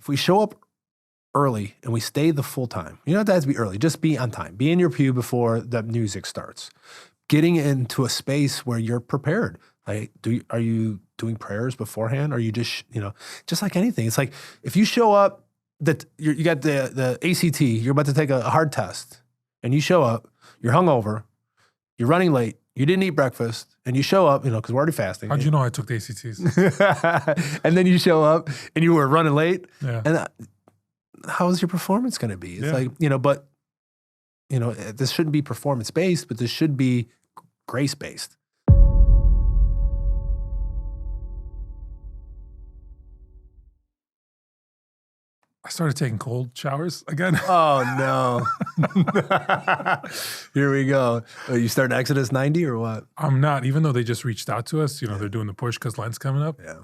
if we show up early and we stay the full time, you don't have to be early, just be on time. Be in your pew before the music starts. Getting into a space where you're prepared. Like, are you doing prayers beforehand? Or are you just, just like anything. It's like if you show up, that you got the ACT, you're about to take a hard test, and you show up, you're hungover, you're running late, you didn't eat breakfast, and you show up, because we're already fasting. How'd you know I took the ACTs? And then you show up and you were running late. Yeah. And how is your performance going to be? It's like, but, this shouldn't be performance-based, but this should be grace-based. I started taking cold showers again. Oh, no. Here we go. You starting Exodus 90 or what? I'm not, even though they just reached out to us. They're doing the push because Lent's coming up. Yeah.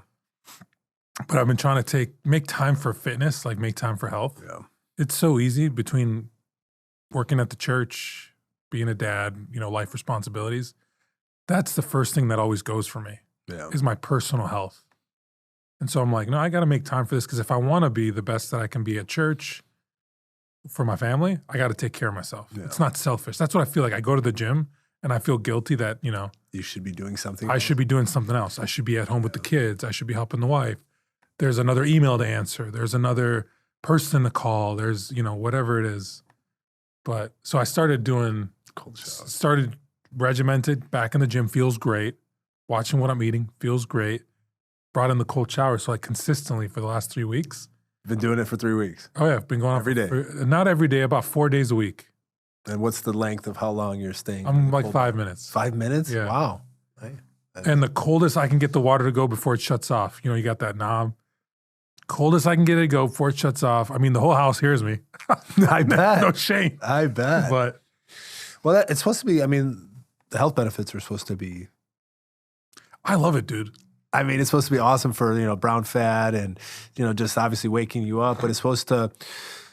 But I've been trying to make time for fitness, like make time for health. Yeah. It's so easy between working at the church, being a dad, life responsibilities. That's the first thing that always goes for me is my personal health. And so I'm like, no, I got to make time for this because if I want to be the best that I can be at church for my family, I got to take care of myself. Yeah. It's not selfish. That's what I feel like. I go to the gym and I feel guilty that, you should be doing something else. Should be doing something else. I should be at home with the kids. I should be helping the wife. There's another email to answer. There's another person to call. There's, whatever it is. But so I started doing, started regimented, back in the gym, feels great. Watching what I'm eating, feels great. Brought in the cold shower, so consistently for the last 3 weeks. Been doing it for 3 weeks? Oh yeah, I've been going every day. Not every day, about 4 days a week. And what's the length of how long you're staying? I'm like 5 minutes. 5 minutes? Yeah. Wow. And the coldest I can get the water to go before it shuts off. You got that knob. Coldest I can get it to go before it shuts off. I mean, the whole house hears me. I bet. No shame. I bet. But well, it's supposed to be. The health benefits are supposed to be. I love it, dude. It's supposed to be awesome for, brown fat and, just obviously waking you up. But it's supposed to,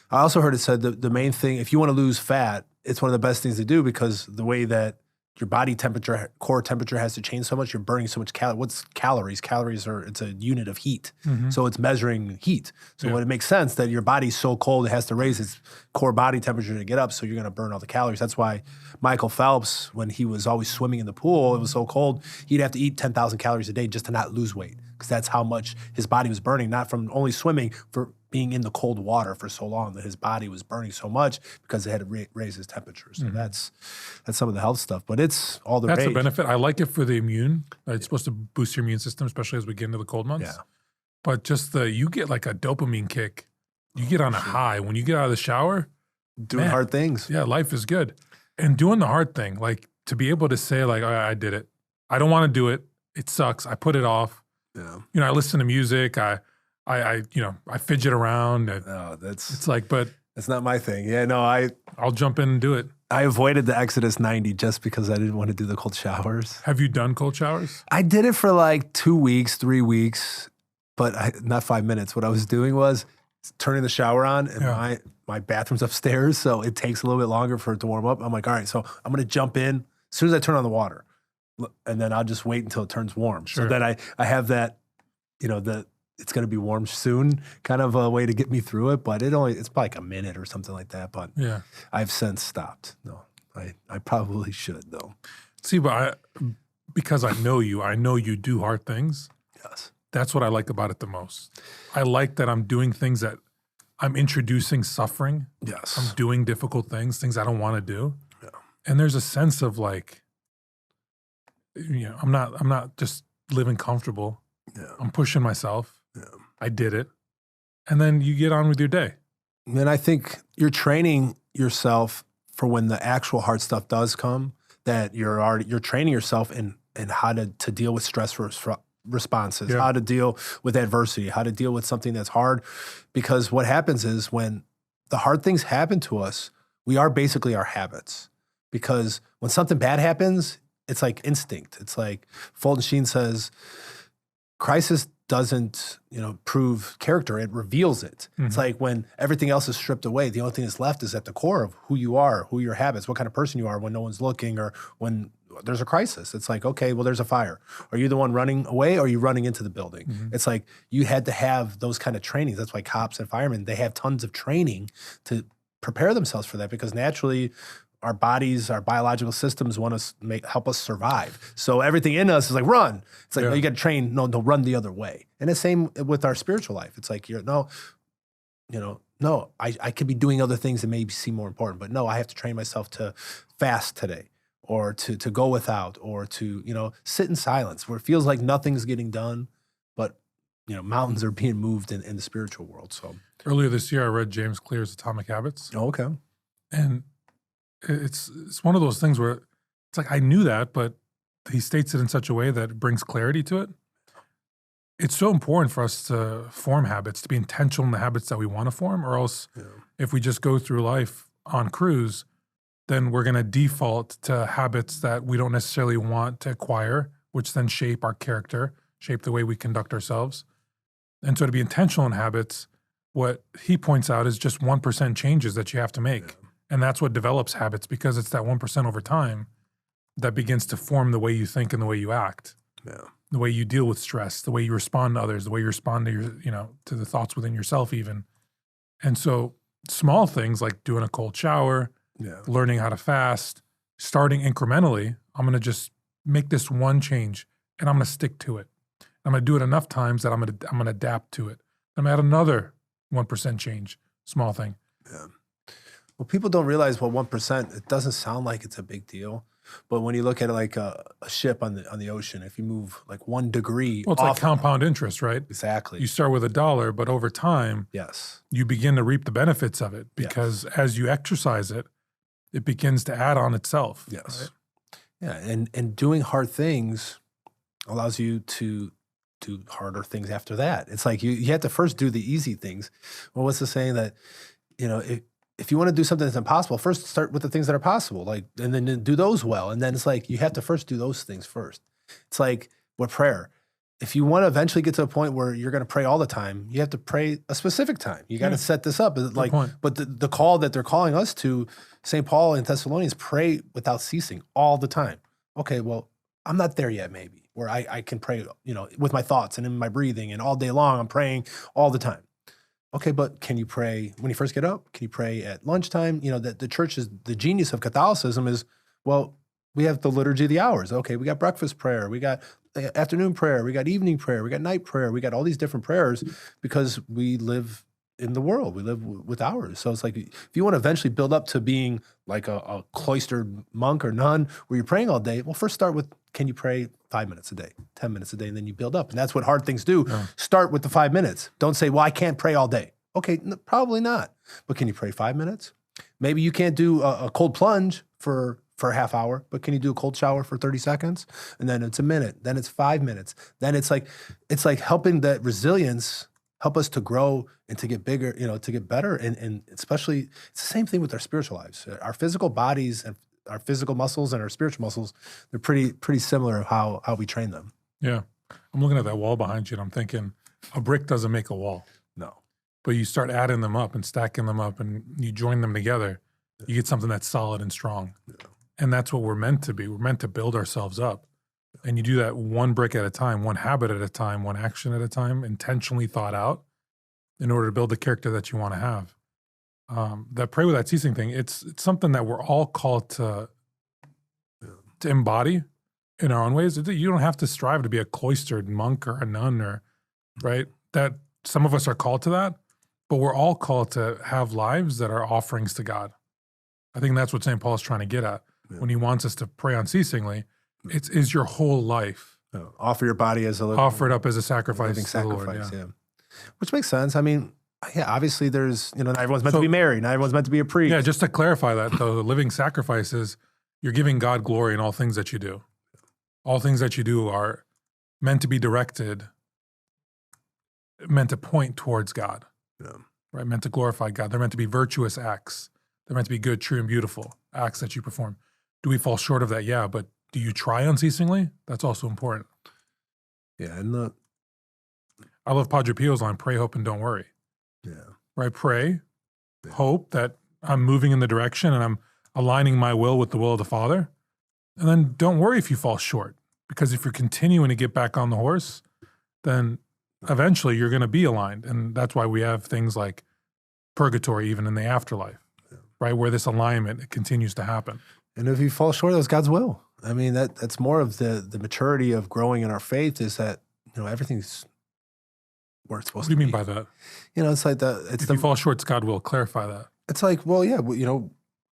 I also heard it said the main thing, if you want to lose fat, it's one of the best things to do because the way that your body temperature, core temperature has to change so much, you're burning so much What's calories? Calories it's a unit of heat. Mm-hmm. So it's measuring heat. So when it makes sense that your body's so cold, it has to raise its core body temperature to get up. So you're going to burn all the calories. That's why Michael Phelps, when he was always swimming in the pool, it was so cold, he'd have to eat 10,000 calories a day just to not lose weight. Because that's how much his body was burning, not from only swimming, for being in the cold water for so long that his body was burning so much because it had to raise his temperature. So that's some of the health stuff. But it's all the rage. That's a benefit. I like it for the immune. It's supposed to boost your immune system, especially as we get into the cold months. Yeah. But just you get like a dopamine kick. You get on a high. When you get out of the shower. Doing hard things. Yeah, life is good. And doing the hard thing, like to be able to say like, I did it. I don't want to do it. It sucks. I put it off. Yeah. I listen to music. I fidget around. It's like, but that's not my thing. Yeah, no, I'll jump in and do it. I avoided the Exodus 90 just because I didn't want to do the cold showers. Have you done cold showers? I did it for like 2 weeks, 3 weeks, but not 5 minutes. What I was doing was turning the shower on, and my bathroom's upstairs, so it takes a little bit longer for it to warm up. I'm like, all right, so I'm going to jump in as soon as I turn on the water, and then I'll just wait until it turns warm. Sure. So then I have that, it's going to be warm soon kind of a way to get me through it, but it's like a minute or something like that. But yeah, I've since stopped. No, I probably should though. See, but because I know you do hard things. Yes. That's what I like about it the most. I like that I'm doing things that I'm introducing suffering. Yes. I'm doing difficult things I don't want to do. Yeah. And there's a sense of like, I'm not just living comfortable. Yeah. I'm pushing myself. Yeah. I did it. And then you get on with your day. And I think you're training yourself for when the actual hard stuff does come, that you're training yourself in how to deal with stress responses, how to deal with adversity, how to deal with something that's hard. Because what happens is when the hard things happen to us, we are basically our habits. Because when something bad happens, it's like instinct. It's like Fulton Sheen says, crisis doesn't, prove character, it reveals it. Mm-hmm. It's like when everything else is stripped away, the only thing that's left is at the core of who you are, who your habits, what kind of person you are when no one's looking, or when there's a crisis. It's like, okay, well, there's a fire. Are you the one running away or are you running into the building? Mm-hmm. It's like you had to have those kind of trainings. That's why cops and firemen, they have tons of training to prepare themselves for that, because naturally our bodies, our biological systems want to help us survive. So everything in us is like, run. It's like, no, you got to train, no, run the other way. And the same with our spiritual life. It's like, I could be doing other things that maybe seem more important, but no, I have to train myself to fast today, or to go without, or to, sit in silence where it feels like nothing's getting done, but, mountains are being moved in the spiritual world. So earlier this year, I read James Clear's Atomic Habits. Oh, okay. And it's one of those things where it's like, I knew that, but he states it in such a way that it brings clarity to it. It's so important for us to form habits, to be intentional in the habits that we want to form, or else if we just go through life on cruise, then we're going to default to habits that we don't necessarily want to acquire, which then shape our character, shape the way we conduct ourselves. And so to be intentional in habits, what he points out is just 1% changes that you have to make. Yeah. And that's what develops habits, because it's that 1% over time that begins to form the way you think and the way you act. Yeah. The way you deal with stress, the way you respond to others, the way you respond to to the thoughts within yourself even. And so small things like doing a cold shower, learning how to fast, starting incrementally, I'm going to just make this one change and I'm going to stick to it. I'm going to do it enough times that I'm going to adapt to it. I'm going to add another 1% change, small thing. Yeah. Well, people don't realize, 1%, it doesn't sound like it's a big deal. But when you look at it like a ship on the ocean, if you move like 1 degree, well, it's like compound interest, right? Exactly. You start with $1, but over time, you begin to reap the benefits of it, because as you exercise it, it begins to add on itself. Yes. Right? Yeah, and doing hard things allows you to do harder things after that. It's like you have to first do the easy things. Well, what's the saying that, if you want to do something that's impossible, first start with the things that are possible, and then do those well. And then it's like, you have to first do those things first. It's like with prayer. If you want to eventually get to a point where you're going to pray all the time, you have to pray a specific time. You got to set this up. But the call that they're calling us to, St. Paul in Thessalonians, pray without ceasing all the time. Okay, well, I'm not there yet, maybe, where I can pray, with my thoughts and in my breathing, and all day long I'm praying all the time. Okay, but can you pray when you first get up? Can you pray at lunchtime? That the church is, the genius of Catholicism is, well, we have the liturgy of the hours. Okay, we got breakfast prayer, we got afternoon prayer, we got evening prayer, we got night prayer, we got all these different prayers, because we live in the world. We live with hours. So it's like, if you want to eventually build up to being like a cloistered monk or nun where you're praying all day, well, first start with, can you pray 5 minutes a day, 10 minutes a day, and then you build up. And that's what hard things do. Yeah. Start with the 5 minutes. Don't say, well, I can't pray all day. Okay, probably not. But can you pray 5 minutes? Maybe you can't do a cold plunge for a half hour, but can you do a cold shower for 30 seconds? And then it's a minute, then it's 5 minutes. Then it's like helping that resilience help us to grow and to get bigger, to get better. And especially, it's the same thing with our spiritual lives. Our physical bodies and our physical muscles and our spiritual muscles, they're pretty similar how we train them. Yeah. I'm looking at that wall behind you and I'm thinking, a brick doesn't make a wall. No. But you start adding them up and stacking them up and you join them together, you get something that's solid and strong. Yeah. And that's what we're meant to be. We're meant to build ourselves up. And you do that one brick at a time, one habit at a time, one action at a time, intentionally thought out in order to build the character that you want to have. That pray without ceasing thing, it's something that we're all called to embody in our own ways. You don't have to strive to be a cloistered monk or a nun, or right? That some of us are called to that, but we're all called to have lives that are offerings to God. I think that's what St. Paul is trying to get at when he wants us to pray unceasingly. Is your whole life. Offer your body as a offer it up as a sacrifice living to the Lord, sacrifice, yeah. Which makes sense. I mean, obviously there's, not everyone's meant to be married. Not everyone's meant to be a priest. Yeah, just to clarify that, though, the living sacrifice is you're giving God glory in all things that you do. All things that you do are meant to be directed, meant to point towards God, right? Meant to glorify God. They're meant to be virtuous acts. They're meant to be good, true, and beautiful acts that you perform. Do we fall short of that? Yeah, but do you try unceasingly? That's also important. Yeah, and I love Padre Pio's line, pray, hope, and don't worry. Yeah. Right? Pray, hope that I'm moving in the direction and I'm aligning my will with the will of the Father. And then don't worry if you fall short, because if you're continuing to get back on the horse, then eventually you're going to be aligned. And that's why we have things like purgatory, even in the afterlife, right? Where this alignment, it continues to happen. And if you fall short, that's God's will. I mean, that's more of the maturity of growing in our faith, is that, everything's where it's supposed to be. What do you mean by that? It's like if you fall short, it's God will. Clarify that. It's like, well, yeah,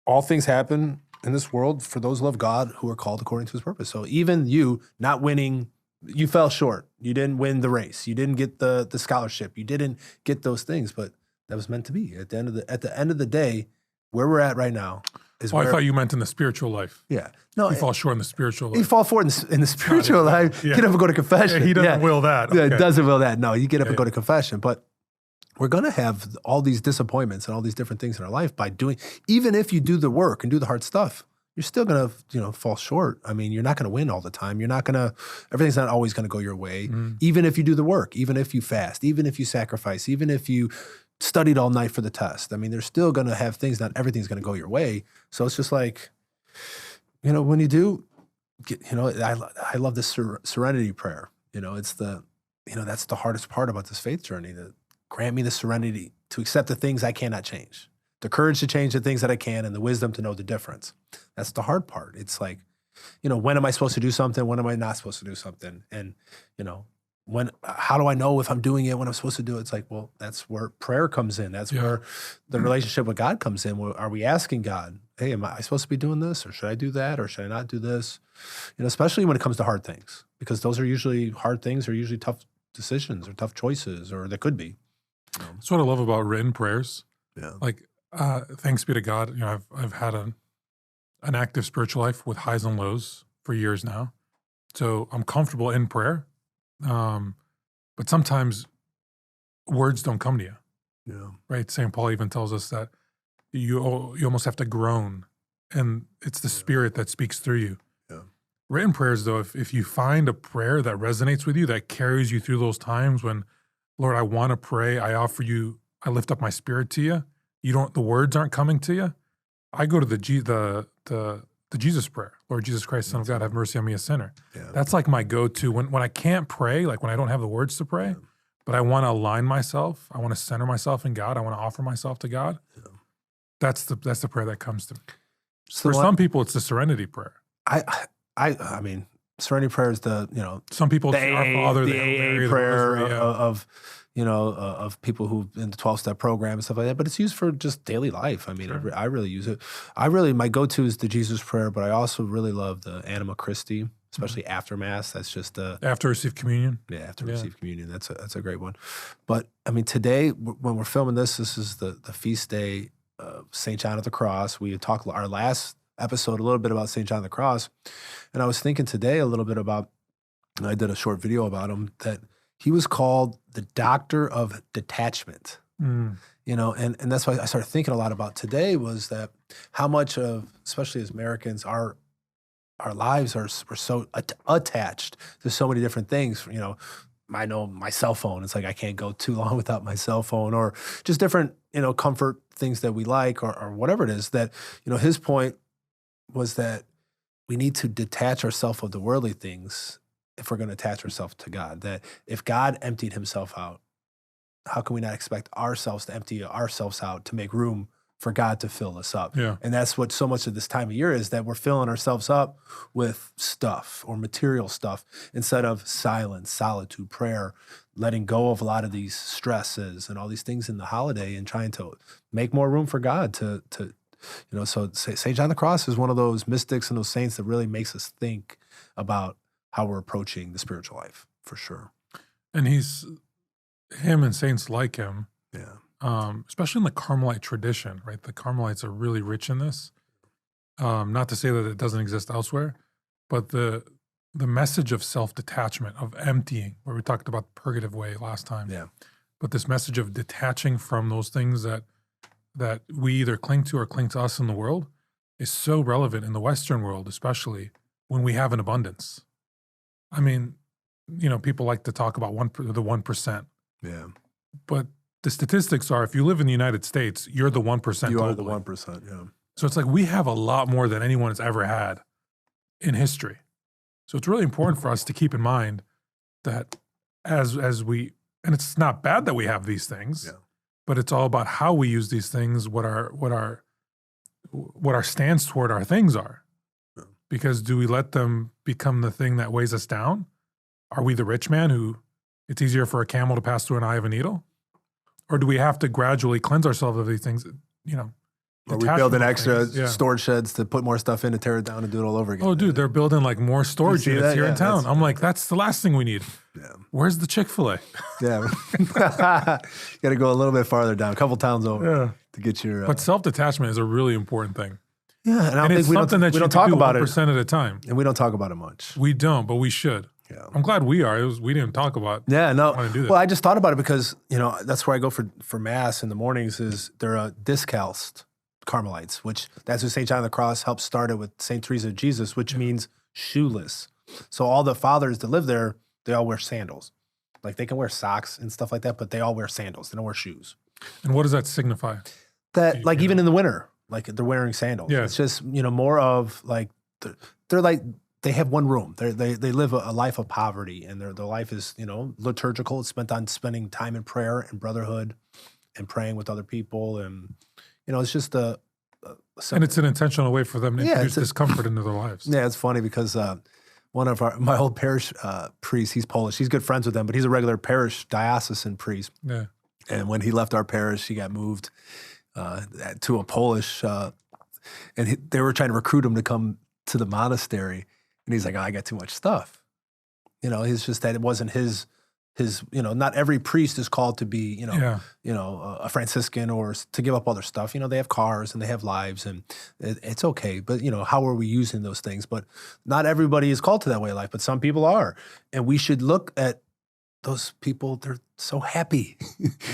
all things happen in this world for those who love God, who are called according to his purpose. So even you not winning, you fell short. You didn't win the race. You didn't get the scholarship. You didn't get those things, but that was meant to be. At the end of the day, where we're at right now is I thought you meant in the spiritual life. Yeah. No, you fall short in the spiritual life. You fall short in the spiritual life. You get up and go to confession. Yeah, he doesn't will that. Okay. Yeah, doesn't will that. No, you get up and go to confession. But we're going to have all these disappointments and all these different things in our life by doing, even if you do the work and do the hard stuff, you're still going to, fall short. I mean, you're not going to win all the time. Everything's not always going to go your way. Even if you do the work, even if you fast, even if you sacrifice, even if you studied all night for the test. I mean, they're still going to have things, not everything's going to go your way. So it's just like, when you do, I love this serenity prayer. It's that's the hardest part about this faith journey, that grant me the serenity to accept the things I cannot change, the courage to change the things that I can, and the wisdom to know the difference. That's the hard part. It's like, when am I supposed to do something? When am I not supposed to do something? And, how do I know if I'm doing it when I'm supposed to do it? It's like, well, that's where prayer comes in. That's where the relationship with God comes in. Are we asking God, hey, am I supposed to be doing this? Or should I do that? Or should I not do this? Especially when it comes to hard things, because those are usually hard things, are usually tough decisions or tough choices, or they could be. That's what I love about written prayers. Yeah. Like, thanks be to God. I've had an active spiritual life with highs and lows for years now. So I'm comfortable in prayer. But sometimes words don't come to you. Yeah. Right. St. Paul even tells us that you almost have to groan, and it's the Spirit that speaks through you. Yeah. Written prayers, though, if you find a prayer that resonates with you, that carries you through those times when, Lord, I want to pray, I lift up my spirit to you. The words aren't coming to you. I go to the Jesus prayer. Lord Jesus Christ, Son of God, have mercy on me, a sinner. Yeah. That's like my go-to when I can't pray, like when I don't have the words to pray, but I want to align myself. I want to center myself in God. I want to offer myself to God. Yeah. That's the prayer that comes to me. So for some people, it's the serenity prayer. I mean, serenity prayer is some people the AA prayer of people who in the 12-step program and stuff like that, but it's used for just daily life. I mean, Sure. I really use it. My go-to is the Jesus prayer, but I also really love the Anima Christi, especially after Mass. That's just after receive communion. Yeah, after receive communion. That's a great one. But I mean, today when we're filming this is the feast day of St. John of the Cross. We had talked our last episode a little bit about St. John of the Cross, and I was thinking today a little bit about, and I did a short video about him, that he was called the doctor of detachment. And that's why I started thinking a lot about today, was that how much of, especially as Americans, our lives we're so attached to so many different things. I know my cell phone, it's like I can't go too long without my cell phone, or just different, comfort things that we like, or whatever it is that, his point was that we need to detach ourselves of the worldly things if we're going to attach ourselves to God. That if God emptied himself out, how can we not expect ourselves to empty ourselves out to make room for God to fill us up? Yeah. And that's what so much of this time of year is, that we're filling ourselves up with stuff or material stuff instead of silence, solitude, prayer, letting go of a lot of these stresses and all these things in the holiday, and trying to make more room for God to so St. John the Cross is one of those mystics and those saints that really makes us think about how we're approaching the spiritual life, for sure. And him and saints like him, especially in the Carmelite tradition, right? The Carmelites are really rich in this. Not to say that it doesn't exist elsewhere, but the message of self-detachment, of emptying, where we talked about the purgative way last time. Yeah. But this message of detaching from those things that we either cling to or cling to us in the world is so relevant in the Western world, especially when we have an abundance. I mean, people like to talk about the 1%. Yeah. But the statistics are, if you live in the United States, you're the 1%. You are globally. the 1%, yeah. So it's like we have a lot more than anyone has ever had. in history. So it's really important for us to keep in mind that as we, and it's not bad that we have these things, but it's all about how we use these things, what our stance toward our things are. Because do we let them become the thing that weighs us down? Are we the rich man who it's easier for a camel to pass through an eye of a needle? Or do we have to gradually cleanse ourselves of these things, Or we build an extra storage sheds to put more stuff in to tear it down and do it all over again. Oh, dude, they're building like more storage units here in town. I'm like, that's the last thing we need. Yeah. Where's the Chick-fil-A? Yeah. You got to go a little bit farther down, a couple towns over to get your... But self-detachment is a really important thing. Yeah, and I think we don't talk about it 1% at a time. And we don't talk about it much. We don't, but we should. Yeah. I'm glad we are. We didn't talk about. Yeah, no. Well, I just thought about it because that's where I go for mass in the mornings. Is they're discalced Carmelites, which that's who St. John of the Cross helped start it with St. Teresa of Jesus, which means shoeless. So all the fathers that live there, they all wear sandals. Like they can wear socks and stuff like that, but they all wear sandals. They don't wear shoes. And what does that signify? That like even in the winter, like they're wearing sandals. Yeah. It's just more of like they're like. They have one room. They live a life of poverty, and their life is liturgical. It's spent on spending time in prayer and brotherhood, and praying with other people, and it's just a and it's an intentional way for them to introduce discomfort into their lives. Yeah, it's funny because one of my old parish priests, he's Polish. He's good friends with them, but he's a regular parish diocesan priest. Yeah, and when he left our parish, he got moved to a Polish, and they were trying to recruit him to come to the monastery. And he's like, I got too much stuff. It's just that it wasn't his, not every priest is called to be, a Franciscan or to give up all their stuff. They have cars and they have lives and it's okay. But, how are we using those things? But not everybody is called to that way of life, but some people are. And we should look at those people, they're so happy.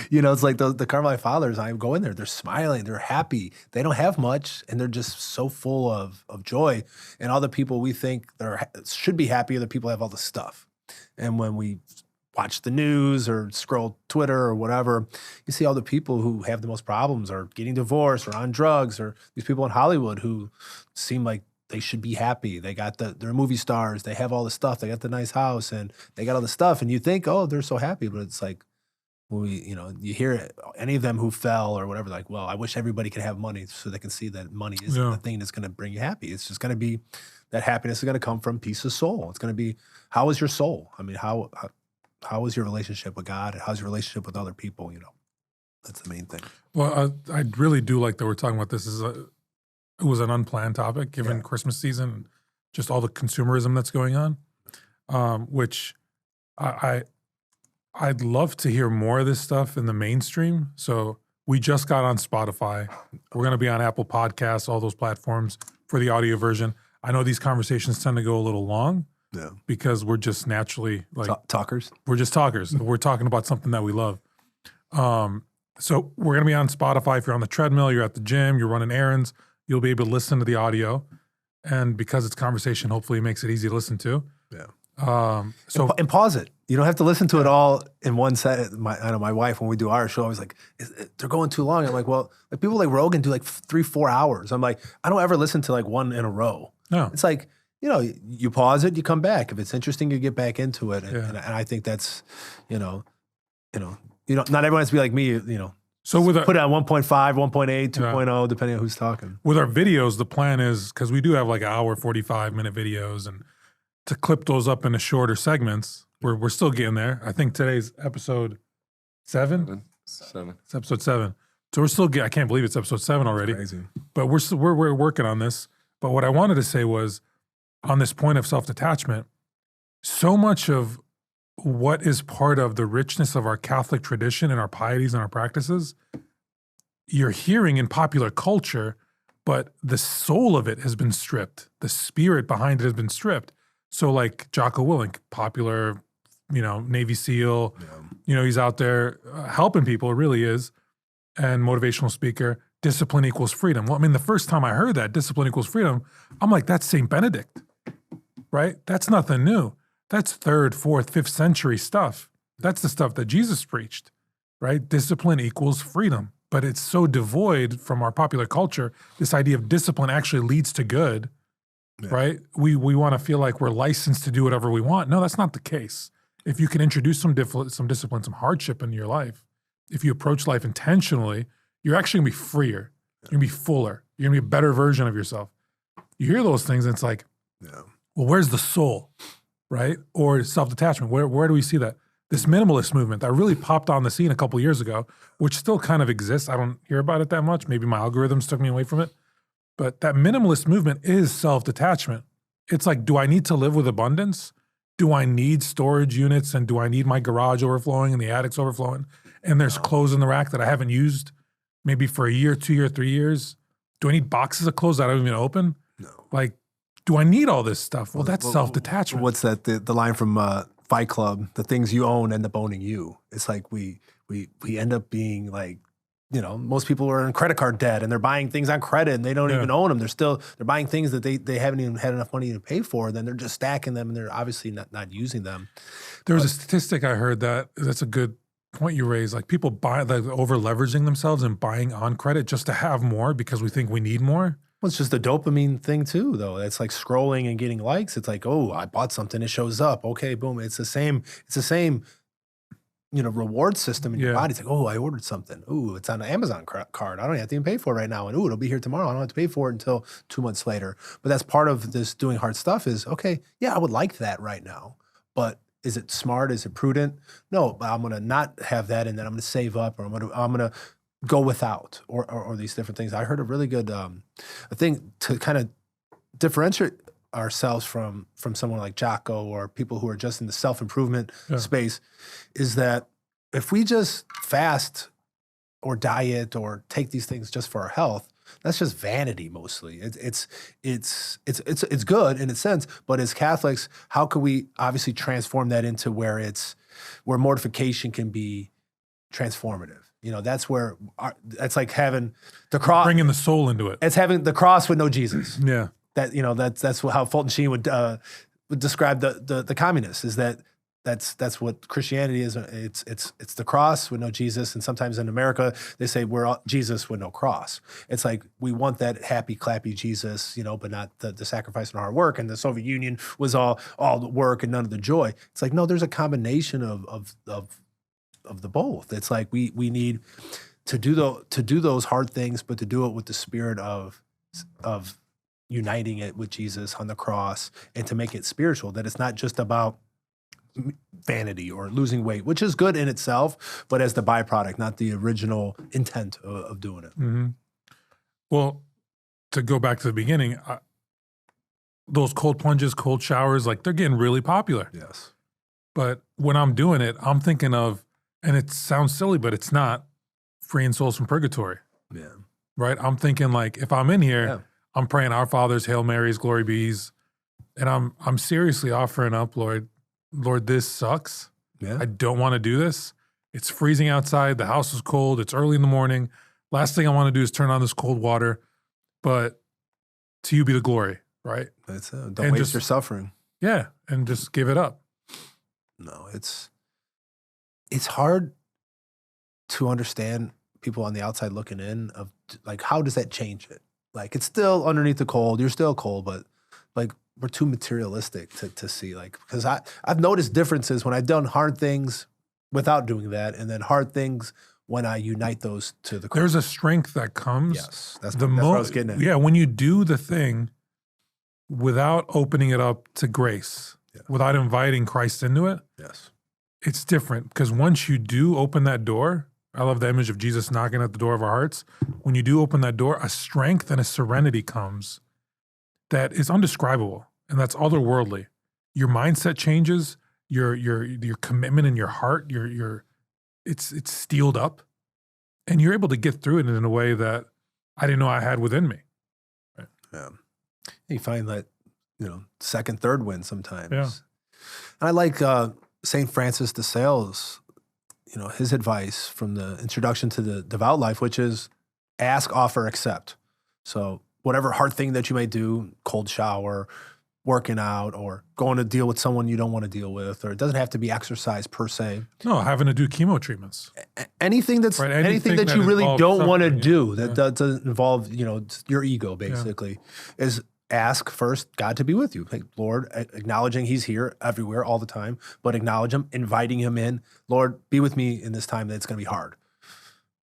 It's like the Carmelite fathers, I go in there, they're smiling, they're happy. They don't have much, and they're just so full of joy. And all the people we think should be happy are the people who have all the stuff. And when we watch the news or scroll Twitter or whatever, you see all the people who have the most problems are getting divorced or on drugs, or these people in Hollywood who seem like they should be happy. They got they're movie stars. They have all the stuff. They got the nice house and they got all the stuff. And you think, oh, they're so happy. But it's like, when you hear any of them who fell or whatever, like, well, I wish everybody could have money so they can see that money isn't the thing that's going to bring you happy. It's just going to be that happiness is going to come from peace of soul. It's going to be, how is your soul? I mean, how is your relationship with God? And how's your relationship with other people? That's the main thing. Well, I really do like that we're talking about this. It was an unplanned topic given Christmas season and just all the consumerism that's going on, which I'd love to hear more of this stuff in the mainstream. So we just got on Spotify. We're going to be on Apple Podcasts, all those platforms for the audio version. I know these conversations tend to go a little long because we're just naturally like talkers. We're just talkers. We're talking about something that we love. So we're going to be on Spotify. If you're on the treadmill, you're at the gym, you're running errands, you'll be able to listen to the audio. And because it's conversation, hopefully it makes it easy to listen to. Yeah. And pause it. You don't have to listen to it all in one set. I know my wife, when we do our show, always like, they're going too long. I'm like, well, like people like Rogan do like 3-4 hours. I'm like, I don't ever listen to like one in a row. No. It's like, you pause it, you come back. If it's interesting, you get back into it. And I think that's, not everyone has to be like me, So put it on 1.5, 1.8, 2.0, depending on who's talking. With our videos, the plan is, because we do have like 1 hour, 45-minute videos, and to clip those up into shorter segments, we're still getting there. I think today's episode 7? 7. It's episode 7. So we're still I can't believe it's episode 7 already. That's crazy. But we're working on this. But what I wanted to say was, on this point of self-detachment, so much of what is part of the richness of our Catholic tradition and our pieties and our practices, you're hearing in popular culture, but the soul of it has been stripped. The spirit behind it has been stripped. So like Jocko Willink, popular, Navy SEAL, he's out there helping people, it really is, and motivational speaker, discipline equals freedom. Well, I mean, the first time I heard that, discipline equals freedom, I'm like, that's St. Benedict, right? That's nothing new. That's 3rd, 4th, 5th century stuff. That's the stuff that Jesus preached, right? Discipline equals freedom. But it's so devoid from our popular culture. This idea of discipline actually leads to good. right? We want to feel like we're licensed to do whatever we want. No, that's not the case. If you can introduce some discipline, some hardship into your life, if you approach life intentionally, you're actually gonna be freer. You're gonna be fuller. You're gonna be a better version of yourself. You hear those things and it's like, well, where's the soul, right? Or self-detachment, where do we see that? This minimalist movement that really popped on the scene a couple years ago, which still kind of exists. I don't hear about it that much. Maybe my algorithms took me away from it. But that minimalist movement is self-detachment. It's like, do I need to live with abundance? Do I need storage units, and do I need my garage overflowing and the attics overflowing? And there's clothes in the rack that I haven't used maybe for a year, 2 years, 3 years. Do I need boxes of clothes that I don't even open? No. Like, do I need all this stuff? Well, that's self-detachment. What's that? The line from Fight Club, the things you own end up owning you. It's like we end up being like, most people are in credit card debt and they're buying things on credit and they don't even own them. They're buying things that they haven't even had enough money to pay for. Then they're just stacking them and they're obviously not using them. There was a statistic I heard that's a good point you raised. Like people buy, like over leveraging themselves and buying on credit just to have more because we think we need more. Well, it's just a dopamine thing too, though. It's like scrolling and getting likes. It's like, oh, I bought something, it shows up. Okay, boom. It's the same, reward system in your body. It's like, oh, I ordered something. Ooh, it's on an Amazon card. I don't have to even pay for it right now. And ooh, it'll be here tomorrow. I don't have to pay for it until 2 months later. But that's part of this doing hard stuff is, okay, yeah, I would like that right now. But is it smart? Is it prudent? No, I'm going to not have that. And then I'm going to save up, or I'm going to go without, or these different things. I heard a really good thing to kind of differentiate ourselves from someone like Jocko or people who are just in the self-improvement space, is that if we just fast or diet or take these things just for our health, that's just vanity mostly. It's good in a sense, but as Catholics, how can we obviously transform that into where mortification can be transformative? That's where that's like having the cross, bringing the soul into it. It's having the cross with no Jesus. Yeah. That's how Fulton Sheen would describe the communists, is that's what Christianity is. It's the cross with no Jesus. And sometimes in America, they say we're Jesus with no cross. It's like, we want that happy, clappy Jesus, but not the sacrifice and hard work. And the Soviet Union was all the work and none of the joy. It's like, no, there's a combination of the both. It's like we need to do those hard things, but to do it with the spirit of uniting it with Jesus on the cross, and to make it spiritual, that it's not just about vanity or losing weight, which is good in itself, but as the byproduct, not the original intent of doing it. Mm-hmm. Well, to go back to the beginning, those cold plunges, cold showers, like they're getting really popular. Yes. But when I'm doing it, I'm thinking of, and it sounds silly, but it's not, freeing souls from purgatory. Yeah. Right? I'm thinking like, if I'm in here, I'm praying Our Fathers, Hail Marys, Glory Bees, and I'm seriously offering up, Lord, this sucks. Yeah. I don't want to do this. It's freezing outside. The house is cold. It's early in the morning. Last thing I want to do is turn on this cold water, but to you be the glory, right? That's it. Don't waste your suffering. Yeah, and just give it up. No, it's hard to understand people on the outside looking in of like, how does that change it? Like, it's still underneath the cold. You're still cold, but like, we're too materialistic to see, like, because I've noticed differences when I've done hard things without doing that, and then hard things when I unite those to the cross. There's a strength that comes. Yes, that's what I was getting at. Yeah, when you do the thing without opening it up to grace, without inviting Christ into it, it's different. Because once you do open that door, I love the image of Jesus knocking at the door of our hearts. When you do open that door, a strength and a serenity comes that is undescribable, and that's otherworldly. Your mindset changes, your commitment in your heart, it's steeled up, and you're able to get through it in a way that I didn't know I had within me. Right. Yeah. You find that, second, third win sometimes. Yeah. And I like St. Francis de Sales, his advice from the introduction to the devout life, which is ask, offer, accept. So whatever hard thing that you may do, cold shower, working out, or going to deal with someone you don't want to deal with, or it doesn't have to be exercise per se. No, having to do chemo treatments. Anything that's right, anything that you really don't want to do that doesn't involve your ego, basically, is ask first God to be with you. Like, Lord, acknowledging he's here everywhere all the time, but acknowledge him, inviting him in. Lord, be with me in this time that's going to be hard.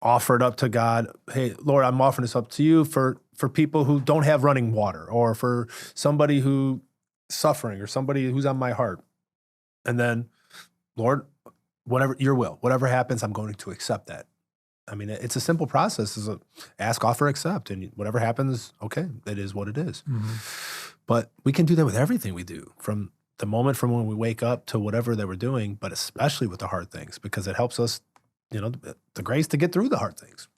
Offer it up to God. Hey, Lord, I'm offering this up to you for people who don't have running water, or for somebody who's suffering, or somebody who's on my heart. And then, Lord, whatever your will, whatever happens, I'm going to accept that. I mean, it's a simple process. It's a ask, offer, accept, and whatever happens, okay, it is what it is. But we can do that with everything we do, from the moment from when we wake up to whatever that we're doing, but especially with the hard things, because it helps us, the grace to get through the hard things.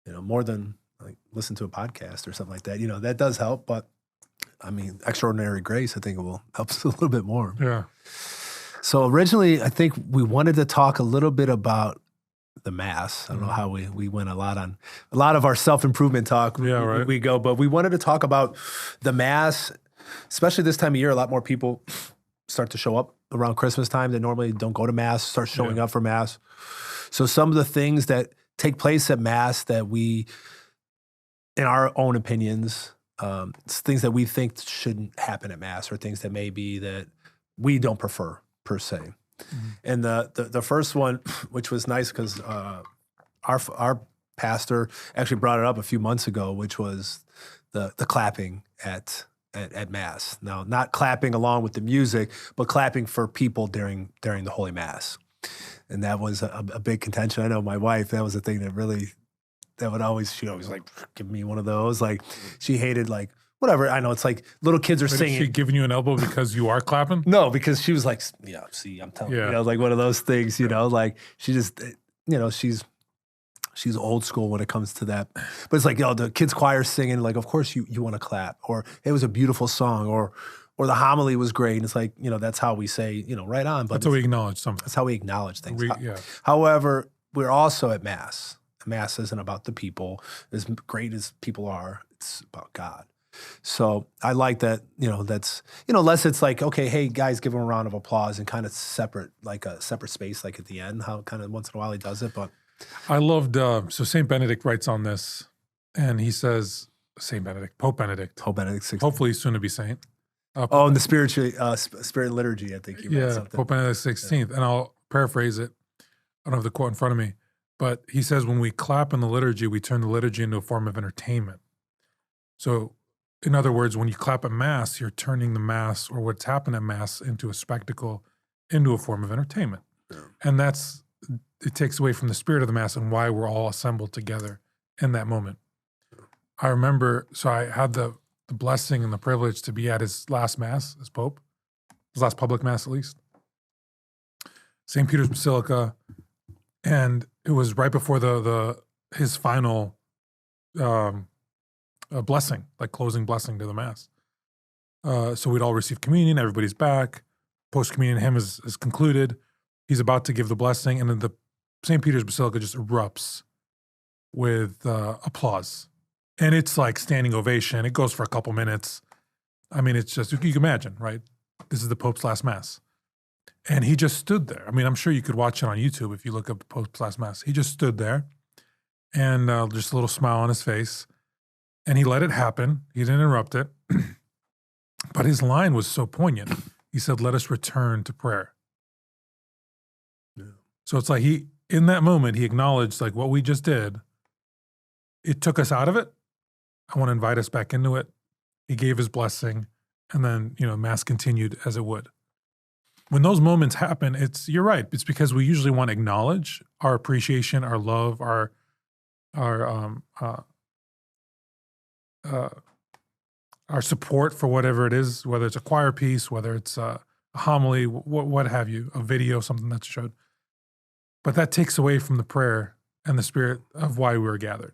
More than like listen to a podcast or something like that. That does help, but I mean, extraordinary grace, I think it will help us a little bit more. Yeah. So originally, I think we wanted to talk a little bit about the Mass. I don't know how we went a lot of our self-improvement talk. Yeah, right. We go, but we wanted to talk about the Mass, especially this time of year. A lot more people start to show up around Christmas time that normally don't go to Mass, start showing up for Mass. So some of the things that take place at Mass that we, in our own opinions, things that we think shouldn't happen at Mass, or things that maybe that we don't prefer per se. And the first one, which was nice because our pastor actually brought it up a few months ago, which was the clapping at Mass. Now, not clapping along with the music, but clapping for people during the Holy Mass. And that was a big contention. I know my wife, that was a thing she would always like give me one of those. Like, she hated, like, whatever. I know it's like little kids are singing. Is she giving you an elbow because you are clapping? No, because she was like, yeah, see, I'm telling you, like one of those things, like she just, she's old school when it comes to that. But it's like, the kids choir singing, like, of course you want to clap, or it was a beautiful song, or the homily was great. And it's like, that's how we say, right on. But that's how we acknowledge something. That's how we acknowledge things. However, we're also at Mass. Mass isn't about the people. As great as people are, it's about God. So I like that, that's, unless it's like, okay, hey guys, give him a round of applause, and kind of separate, like a separate space, like at the end, how kind of once in a while he does it. But I loved, so St. Benedict writes on this, and he says, Pope Benedict 16th. Hopefully soon to be saint. In the spirit liturgy, I think he wrote something. Pope Benedict 16th. And I'll paraphrase it. I don't have the quote in front of me, but he says, when we clap in the liturgy, we turn the liturgy into a form of entertainment. So, in other words, when you clap at Mass, you're turning the Mass, or what's happened at Mass, into a spectacle, into a form of entertainment. Yeah. And it takes away from the spirit of the Mass and why we're all assembled together in that moment. Yeah. I remember, so I had the blessing and the privilege to be at his last Mass as Pope, his last public Mass at least, St. Peter's Basilica, and it was right before his final a blessing, like closing blessing to the Mass. So we'd all receive communion, everybody's back, post-communion hymn is concluded, he's about to give the blessing, and then the St. Peter's Basilica just erupts with applause. And it's like standing ovation, it goes for a couple minutes. I mean, it's just, you can imagine, right? This is the Pope's last Mass. And he just stood there. I mean, I'm sure you could watch it on YouTube if you look up the Pope's last Mass. He just stood there, and just a little smile on his face. And he let it happen. He didn't interrupt it. But his line was so poignant. He said, "Let us return to prayer." Yeah. So it's like in that moment, he acknowledged, like, what we just did, it took us out of it. I want to invite us back into it. He gave his blessing, and then, Mass continued as it would. When those moments happen, you're right. It's because we usually want to acknowledge our appreciation, our love, our support for whatever it is, whether it's a choir piece, whether it's a homily, what have you, a video, something that's showed. But that takes away from the prayer and the spirit of why we were gathered.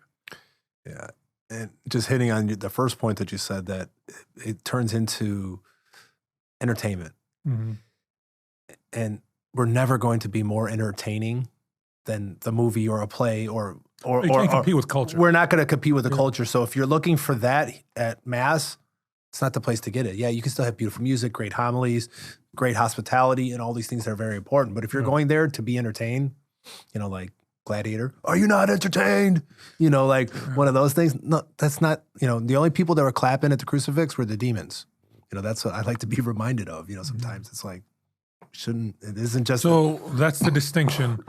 Yeah. And just hitting on the first point that you said, that it turns into entertainment. Mm-hmm. And we're never going to be more entertaining than the movie or a play or you can't compete with culture. We're not going to compete with the culture. So if you're looking for that at Mass, it's not the place to get it. Yeah, you can still have beautiful music, great homilies, great hospitality, and all these things that are very important. But if you're going there to be entertained, like Gladiator. Are you not entertained? You know, like one of those things. No, that's not, you know, the only people that were clapping at the crucifix were the demons. You know, that's what I like to be reminded of. You know, sometimes it's like, it isn't just. So that's the distinction.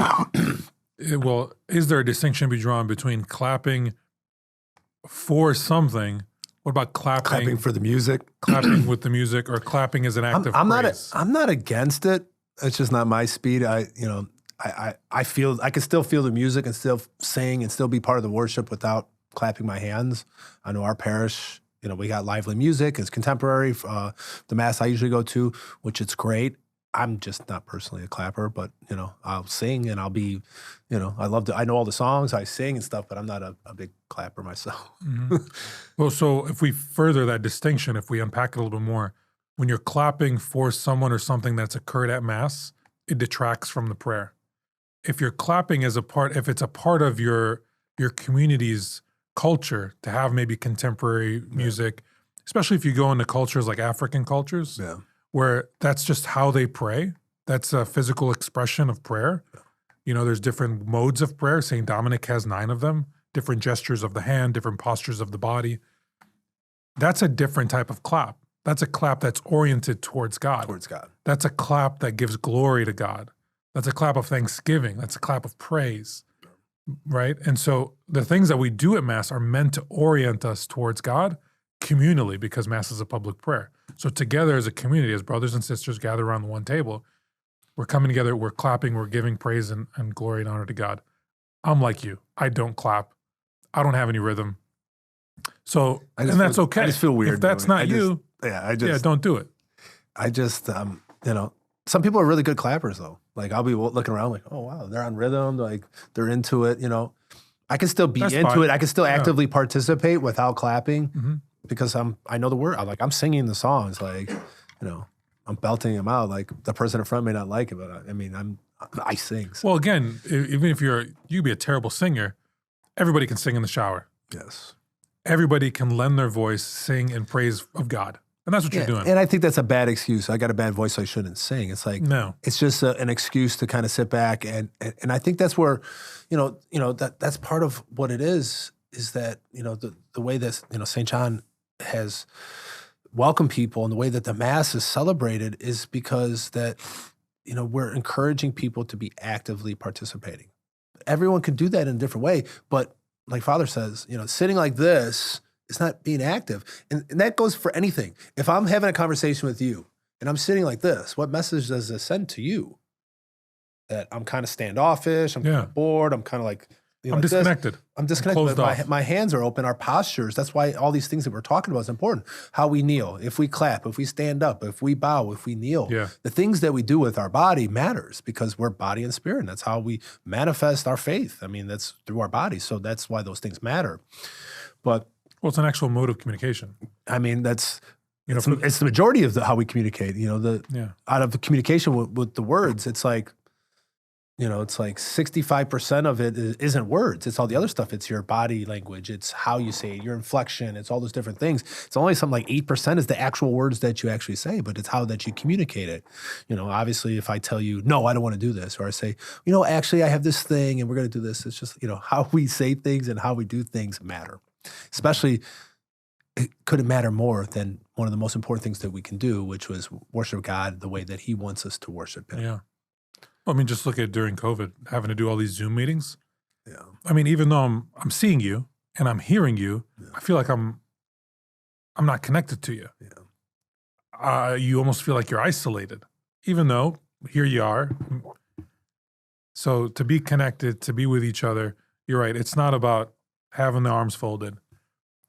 Well, is there a distinction to be drawn between clapping for something? What about clapping for the music? Clapping with the music, or clapping as an act of praise? I'm not against it. It's just not my speed. I feel I can still feel the music and still sing and still be part of the worship without clapping my hands. I know our parish, you know, we got lively music. It's contemporary. The mass I usually go to, which it's great. I'm just not personally a clapper, but, you know, I'll sing and I'll be, you know, I know all the songs, I sing and stuff, but I'm not a big clapper myself. Mm-hmm. Well, so if we further that distinction, if we unpack it a little bit more, when you're clapping for someone or something that's occurred at Mass, it detracts from the prayer. If you're clapping as if it's a part of your community's culture to have maybe contemporary music, especially if you go into cultures like African cultures, where that's just how they pray. That's a physical expression of prayer. You know, there's different modes of prayer. St. Dominic has 9 of them, different gestures of the hand, different postures of the body. That's a different type of clap. That's a clap that's oriented towards God. That's a clap that gives glory to God. That's a clap of thanksgiving. That's a clap of praise, right? And so the things that we do at Mass are meant to orient us towards God communally, because Mass is a public prayer. So together as a community, as brothers and sisters gather around the one table, we're coming together, we're clapping, we're giving praise and glory and honor to God. I'm like you. I don't clap. I don't have any rhythm. So, that's okay. I just feel weird. If that's not you, don't do it. I just, you know, some people are really good clappers though. Like I'll be looking around like, oh wow, they're on rhythm. Like they're into it, you know. I can still be into it. I can still actively participate without clapping because I know the word. I'm singing the songs, like, you know, I'm belting them out. Like the person in front may not like it, but I mean, I sing. So. Well, again, even if you could be a terrible singer, everybody can sing in the shower. Yes. Everybody can lend their voice, sing in praise of God. And that's what you're doing. And I think that's a bad excuse. I got a bad voice, so I shouldn't sing. It's like, no, it's just an excuse to kind of sit back. And I think that's where, that's part of what it is that, the way that, St. John has welcomed people and the way that the Mass is celebrated is because that, we're encouraging people to be actively participating. Everyone can do that in a different way, but like Father says, sitting like this is not being active. And that goes for anything. If I'm having a conversation with you and I'm sitting like this, what message does this send to you? That I'm kind of standoffish, I'm kind of bored, I'm kind of like, I'm like disconnected. I'm disconnected. But my hands are open, our postures. That's why all these things that we're talking about is important. How we kneel, if we clap, if we stand up, if we bow, if we kneel. Yeah. The things that we do with our body matters because we're body and spirit. And that's how we manifest our faith. I mean, that's through our bodies. So that's why those things matter. But it's an actual mode of communication. I mean, it's the majority of how we communicate. Out of the communication with the words, it's like, it's like 65% of it isn't words. It's all the other stuff. It's your body language. It's how you say it, your inflection. It's all those different things. It's only something like 8% is the actual words that you actually say, but it's how that you communicate it. Obviously, if I tell you, no, I don't want to do this, or I say, actually, I have this thing and we're going to do this. It's just, how we say things and how we do things matter. Especially, it couldn't matter more than one of the most important things that we can do, which was worship God the way that He wants us to worship Him. Yeah. Well, I mean, just look at during COVID, having to do all these Zoom meetings. Yeah. I mean, even though I'm seeing you and I'm hearing you, I feel like I'm not connected to you. Yeah. You almost feel like you're isolated, even though here you are. So to be connected, to be with each other, you're right. It's not about having the arms folded.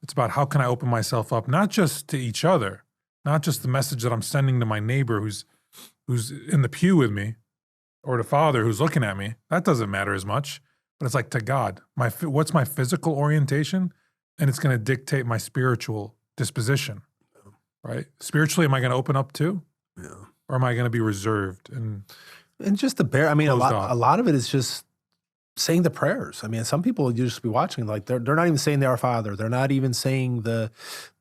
It's about how can I open myself up, not just to each other, not just the message that I'm sending to my neighbor who's in the pew with me, or to Father who's looking at me. That doesn't matter as much, but it's like to God. What's my physical orientation? And it's going to dictate my spiritual disposition, right? Spiritually, am I going to open up too? Yeah. Or am I going to be reserved? And just the bare, I mean, a lot of it is just saying the prayers. I mean, some people you just be watching, like they're not even saying the Our Father. They're not even saying the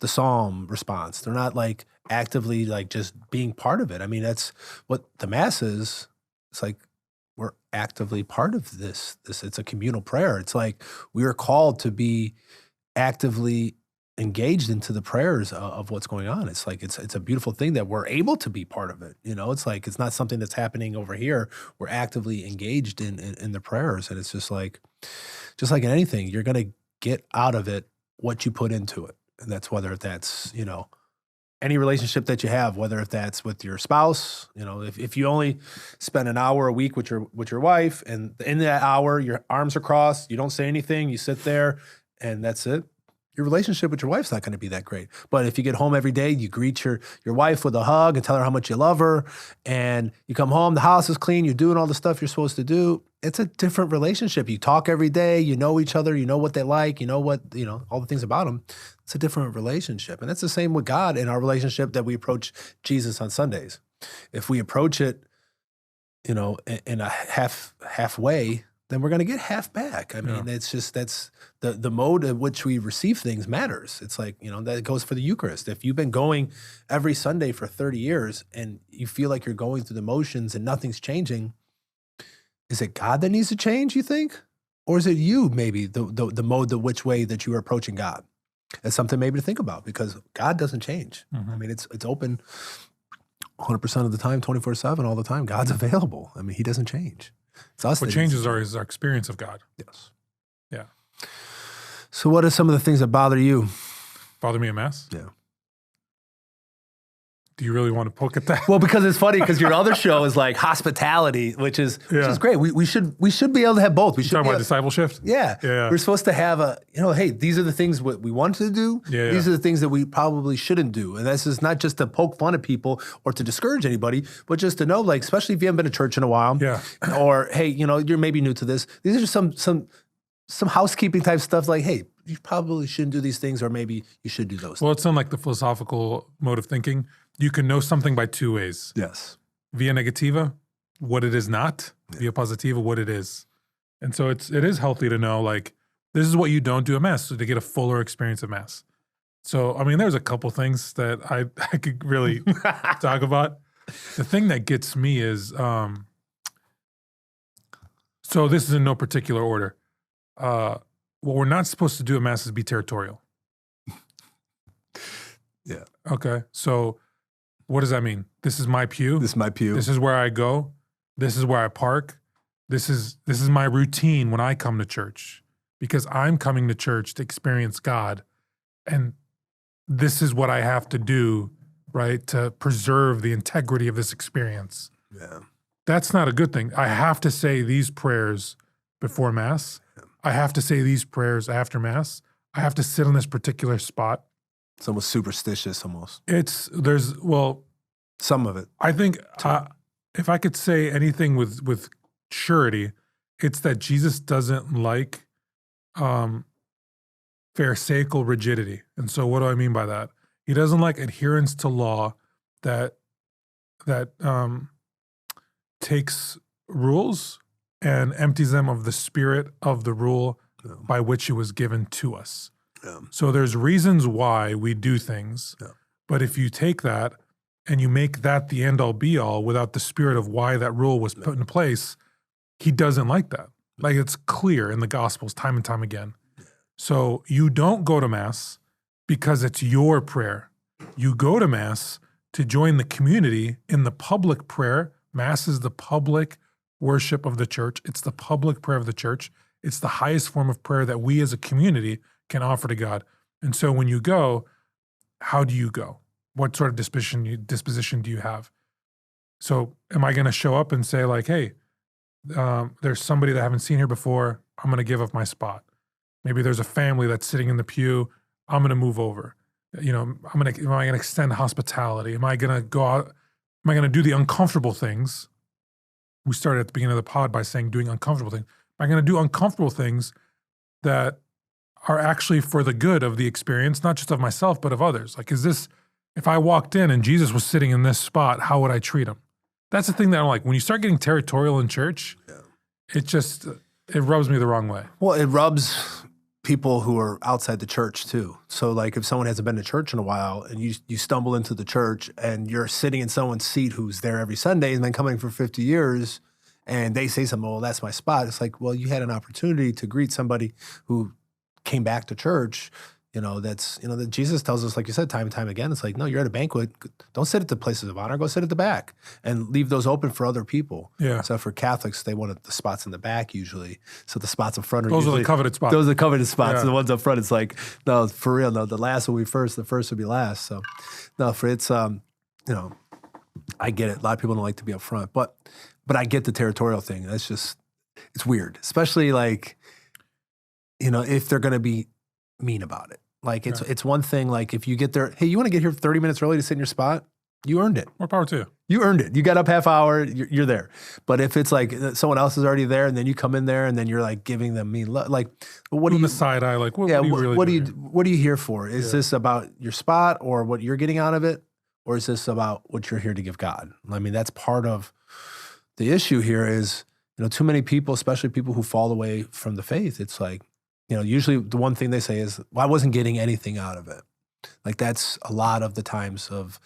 Psalm response. They're not like actively like just being part of it. I mean, that's what the Mass is. It's like we're actively part of this. It's a communal prayer. It's like we are called to be actively engaged into the prayers of what's going on. It's like it's a beautiful thing that we're able to be part of it. It's like it's not something that's happening over here. We're actively engaged in the prayers, and it's just like in anything, you're gonna get out of it what you put into it, and that's whether that's any relationship that you have, whether if that's with your spouse, if you only spend an hour a week with your wife, and in that hour your arms are crossed, you don't say anything, you sit there, and that's it. Your relationship with your wife's not going to be that great. But if you get home every day, you greet your wife with a hug and tell her how much you love her, and you come home, the house is clean, you're doing all the stuff you're supposed to do, it's a different relationship. You talk every day, you know each other, you know what they like, you know all the things about them. It's a different relationship. And that's the same with God in our relationship that we approach Jesus on Sundays. If we approach it, in a halfway, then we're going to get half back. I mean, it's just, that's the mode in which we receive things matters. It's like, that goes for the Eucharist. If you've been going every Sunday for 30 years and you feel like you're going through the motions and nothing's changing, is it God that needs to change, you think? Or is it you, maybe, the mode, the which way that you are approaching God? It's something maybe to think about, because God doesn't change. Mm-hmm. I mean, it's open 100% of the time, 24/7, all the time. God's available. I mean, he doesn't change. It's us. What changes is our experience of God. Yes. Yeah. So what are some of the things that bother you? Bother me a mess? Yeah. Do you really want to poke at that? Well, because it's funny, because your other show is like hospitality, which is great. We should be able to have both. We should talking about discipleship? Yeah. We're supposed to have hey, these are the things what we want to do. These are the things that we probably shouldn't do. And this is not just to poke fun at people or to discourage anybody, but just to know, like, especially if you haven't been to church in a while. Yeah. Or, hey, you're maybe new to this. These are just some housekeeping type stuff, like, hey, you probably shouldn't do these things, or maybe you should do those. Well, it's not like the philosophical mode of thinking. You can know something by two ways. Yes. Via negativa, what it is not. Via positiva, what it is. And so it is healthy to know, like, this is what you don't do at Mass, so to get a fuller experience of Mass. So, I mean, there's a couple things that I could really talk about. The thing that gets me is, so this is in no particular order. What we're not supposed to do at Mass is be territorial. Yeah. Okay. So what does that mean? This is my pew. This is my pew. This is where I go. This is where I park. This is my routine when I come to church, because I'm coming to church to experience God. And this is what I have to do, right, to preserve the integrity of this experience. Yeah. That's not a good thing. I have to say these prayers before Mass. I have to say these prayers after Mass. I have to sit on this particular spot. It's almost superstitious, almost. Some of it. I think if I could say anything with surety, it's that Jesus doesn't like pharisaical rigidity. And so what do I mean by that? He doesn't like adherence to law that takes rules and empties them of the spirit of the rule by which it was given to us. Yeah. So there's reasons why we do things, but if you take that and you make that the end-all be-all without the spirit of why that rule was put in place, he doesn't like that. Like, it's clear in the Gospels time and time again. So you don't go to Mass because it's your prayer. You go to Mass to join the community in the public prayer. Mass is the public worship of the church. It's the public prayer of the church. It's the highest form of prayer that we as a community can offer to God. And so when you go, how do you go? What sort of disposition do you have? So am I going to show up and say, like, hey, there's somebody that I haven't seen here before, I'm going to give up my spot. Maybe there's a family that's sitting in the pew, I'm going to move over. Am I going to extend hospitality? Am I going to go out? Am I going to do the uncomfortable things? We started at the beginning of the pod by saying doing uncomfortable things. Am I going to do uncomfortable things that are actually for the good of the experience, not just of myself, but of others? Like, if I walked in and Jesus was sitting in this spot, how would I treat him? That's the thing that I'm like, when you start getting territorial in church, it rubs me the wrong way. Well, it rubs people who are outside the church too. So like, if someone hasn't been to church in a while and you stumble into the church and you're sitting in someone's seat who's there every Sunday and been coming for 50 years, and they say something, well, that's my spot. It's like, well, you had an opportunity to greet somebody who came back to church. That Jesus tells us, like you said, time and time again, it's like, no, you're at a banquet. Don't sit at the places of honor. Go sit at the back and leave those open for other people. Yeah. So for Catholics, they want the spots in the back usually. So the spots in front are those usually, are the coveted spots. Those are the coveted spots. Yeah. The ones up front, it's like, no, for real, no, the last will be first, the first will be last. So no, I get it. A lot of people don't like to be up front, but I get the territorial thing. That's just, it's weird, especially like, if they're going to be mean about it. Like it's one thing, like if you get there, hey, you want to get here 30 minutes early to sit in your spot? You earned it. More power to you. You earned it. You got up half hour, you're there. But if it's like someone else is already there and then you come in there and then you're like giving them mean, like, what do you, the side eye, like, what are you really doing? What are you here for? Is this about your spot or what you're getting out of it? Or is this about what you're here to give God? I mean, that's part of the issue here is, too many people, especially people who fall away from the faith, it's like, usually the one thing they say is, well, I wasn't getting anything out of it. Like that's a lot of the times of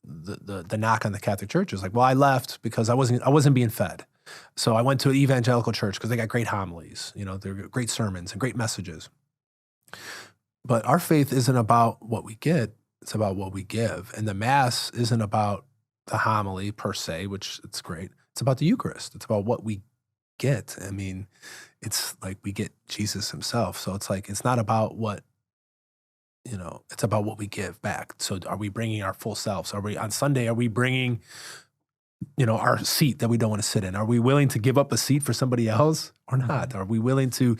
the knock on the Catholic Church is like, well, I left because I wasn't being fed. So I went to an evangelical church because they got great homilies, they're great sermons and great messages. But our faith isn't about what we get, it's about what we give. And the Mass isn't about the homily per se, which it's great. It's about the Eucharist. It's about what we get. I mean, it's like we get Jesus himself. So it's like, it's not about what, it's about what we give back. So are we bringing our full selves? On Sunday, are we bringing, our seat that we don't want to sit in? Are we willing to give up a seat for somebody else or not? Are we willing to,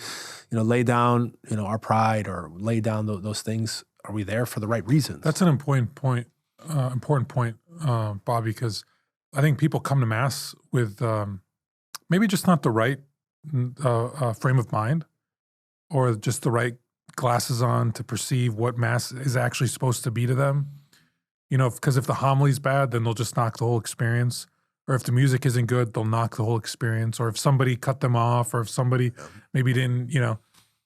lay down, our pride or lay down those things? Are we there for the right reasons? That's an important point, Bobby, because I think people come to Mass with maybe just not the right frame of mind or just the right glasses on to perceive what Mass is actually supposed to be to them. Because if the homily's bad, then they'll just knock the whole experience. Or if the music isn't good, they'll knock the whole experience. Or if somebody cut them off, or if somebody maybe didn't,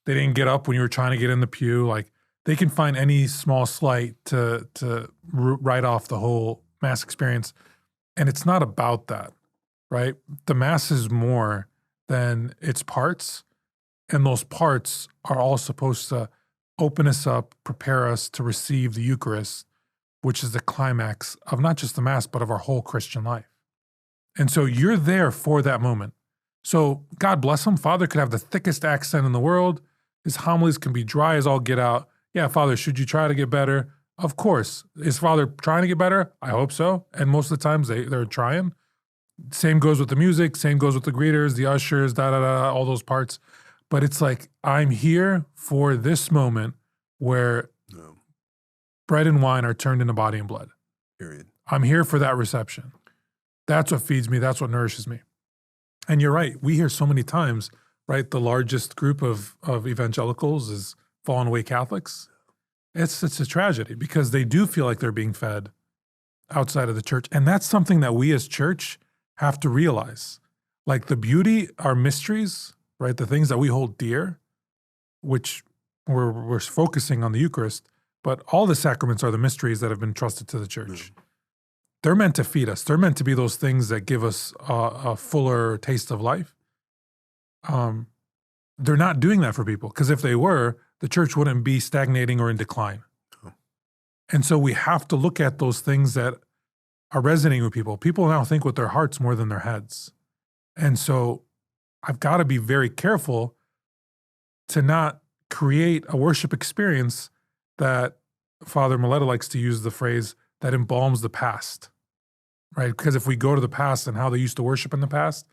they didn't get up when you were trying to get in the pew, like they can find any small slight to write off the whole Mass experience. And it's not about that, right? The Mass is more than its parts. And those parts are all supposed to open us up, prepare us to receive the Eucharist, which is the climax of not just the Mass, but of our whole Christian life. And so you're there for that moment. So God bless him. Father could have the thickest accent in the world. His homilies can be dry as all get out. Yeah, Father, should you try to get better? Of course. Is Father trying to get better? I hope so. And most of the times they're trying. Same goes with the music. Same goes with the greeters, the ushers, all those parts. But it's like, I'm here for this moment where bread and wine are turned into body and blood. Period. I'm here for that reception. That's what feeds me. That's what nourishes me. And you're right. We hear so many times, right? The largest group of evangelicals is fallen away Catholics. It's a tragedy because they do feel like they're being fed outside of the church. And that's something that we as church have to realize. Like the beauty, our mysteries, right? The things that we hold dear, which we're focusing on the Eucharist, but all the sacraments are the mysteries that have been trusted to the church. They're meant to feed us. They're meant to be those things that give us a fuller taste of life. They're not doing that for people because if they were, the church wouldn't be stagnating or in decline. And so we have to look at those things that are resonating with people. People now think with their hearts more than their heads. And so I've got to be very careful to not create a worship experience that Father Mileta likes to use the phrase that embalms the past, right? Because if we go to the past and how they used to worship in the past,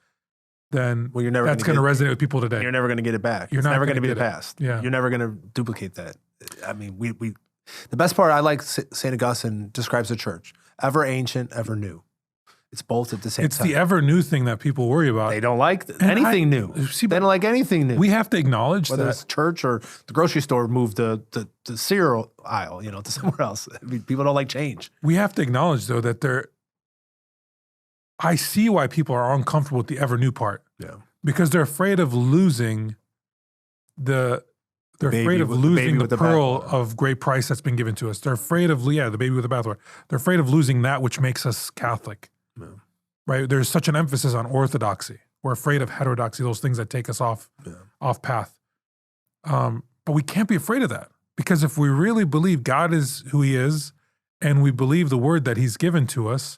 then that's going to resonate with people today. You're never going to get it back. It's never going to be the past. Yeah. You're never going to duplicate that. I mean, the best part, I like St. Augustine describes the church, ever ancient, ever new. It's both at the same time. It's the ever new thing that people worry about. They don't like anything new. They don't like anything new. We have to acknowledge whether that. It's church or the grocery store moved the cereal aisle, to somewhere else. I mean, people don't like change. We have to acknowledge, though, that I see why people are uncomfortable with the ever new part. Yeah. Because they're afraid of losing the pearl of great price that's been given to us. They're afraid of, the baby with the bathwater. They're afraid of losing that which makes us Catholic. Yeah. Right? There's such an emphasis on orthodoxy. We're afraid of heterodoxy, those things that take us off path. But we can't be afraid of that, because if we really believe God is who he is, and we believe the word that he's given to us,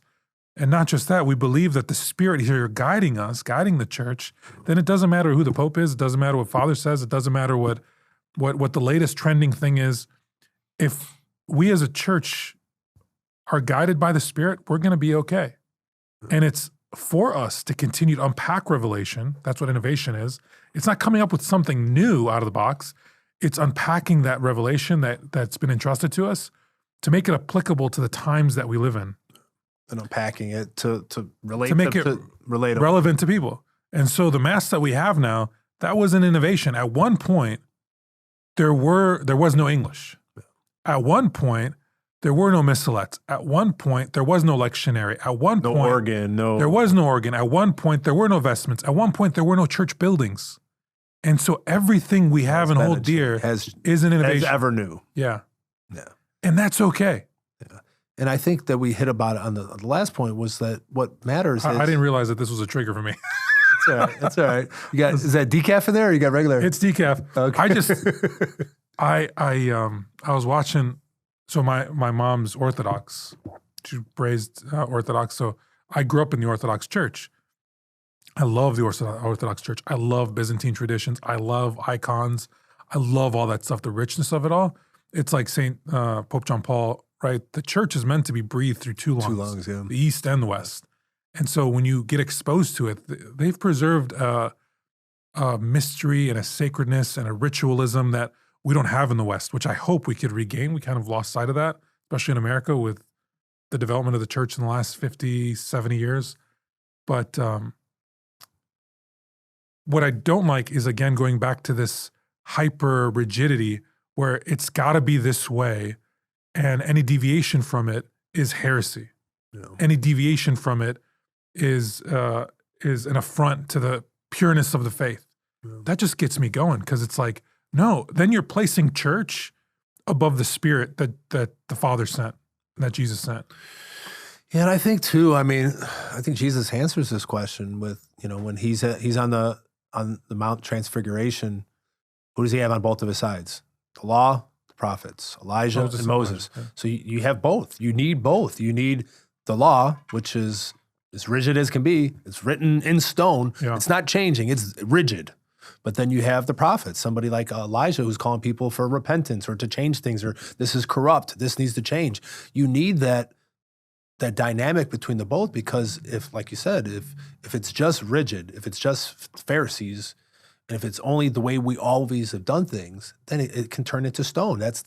and not just that, we believe that the Spirit here guiding us, guiding the church, then it doesn't matter who the Pope is. It doesn't matter what Father says. It doesn't matter what the latest trending thing is. If we as a church are guided by the Spirit, we're going to be okay. And it's for us to continue to unpack revelation. That's what innovation is. It's not coming up with something new out of the box. It's unpacking that revelation that's been entrusted to us to make it applicable to the times that we live in. And unpacking it to relate to make it relatable, relevant to people. And so the Mass that we have now, that was an innovation. At one point, there was no English. At one point, there were no missalettes. At one point, there was no lectionary. At one point, there was no organ. At one point, there were no vestments. At one point, there were no church buildings. And so everything we have and hold dear is an innovation. As ever new. Yeah. And that's okay. Yeah. And I think that we hit about it on the last point was that what matters is... I didn't realize that this was a trigger for me. It's all right. That's all right. Is that decaf in there or you got regular? It's decaf. Okay. I was watching, so my mom's Orthodox. She raised Orthodox. So I grew up in the Orthodox Church. I love the Orthodox Church. I love Byzantine traditions. I love icons. I love all that stuff, the richness of it all. It's like Pope John Paul, right? The church is meant to be breathed through two lungs. Two lungs, yeah. The East and the West. And so when you get exposed to it, they've preserved a mystery and a sacredness and a ritualism that we don't have in the West, which I hope we could regain. We kind of lost sight of that, especially in America with the development of the church in the last 50, 70 years. But what I don't like is, again, going back to this hyper rigidity where it's got to be this way, and any deviation from it is heresy. No. Any deviation from it is an affront to the pureness of the faith. No. That just gets me going, because it's like, no, then you're placing church above the Spirit that the Father sent, that Jesus sent. Yeah, and I think too, I think Jesus answers this question with, when he's on the Mount Transfiguration, who does he have on both of his sides? The law, the prophets, Elijah and Moses. Yeah. So you have both. You need both. You need the law, which is as rigid as can be. It's written in stone. Yeah. It's not changing. It's rigid. But then you have the prophets, somebody like Elijah who's calling people for repentance or to change things, or this is corrupt, this needs to change. You need that dynamic between the both, because if, like you said, if it's just rigid, if it's just Pharisees, and if it's only the way we always have done things, then it can turn into stone. That's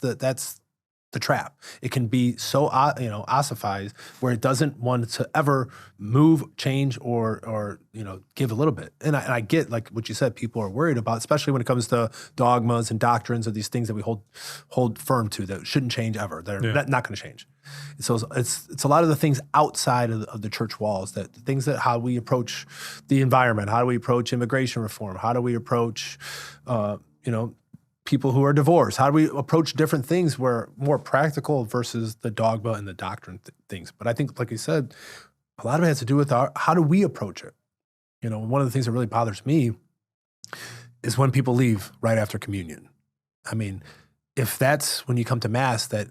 the trap. It can be so ossified where it doesn't want to ever move, change, or give a little bit. And I get, like what you said, people are worried about, especially when it comes to dogmas and doctrines or these things that we hold firm to that shouldn't change ever. They're not going to change. So it's a lot of the things outside of the church walls, how we approach the environment, how do we approach immigration reform, how do we approach people who are divorced, how do we approach different things where more practical versus the dogma and the doctrine things. But I think, like you said, a lot of it has to do with how do we approach it. One of the things that really bothers me is when people leave right after communion. If that's when you come to Mass that,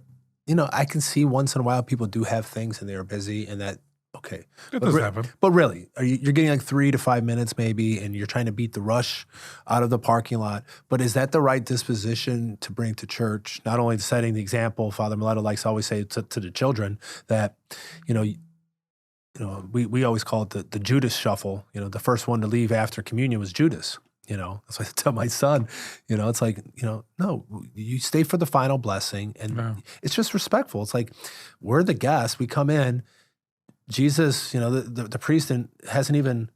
I can see once in a while people do have things and they're busy and that, okay. It does happen. But really, you're getting like 3 to 5 minutes maybe, and you're trying to beat the rush out of the parking lot. But is that the right disposition to bring to church? Not only setting the example, Father Mileto likes to always say to the children that, we always call it the Judas shuffle. The first one to leave after communion was Judas. That's why I tell my son, it's like, no, you stay for the final blessing, and it's just respectful. It's like, we're the guests. We come in. Jesus, the priest hasn't even,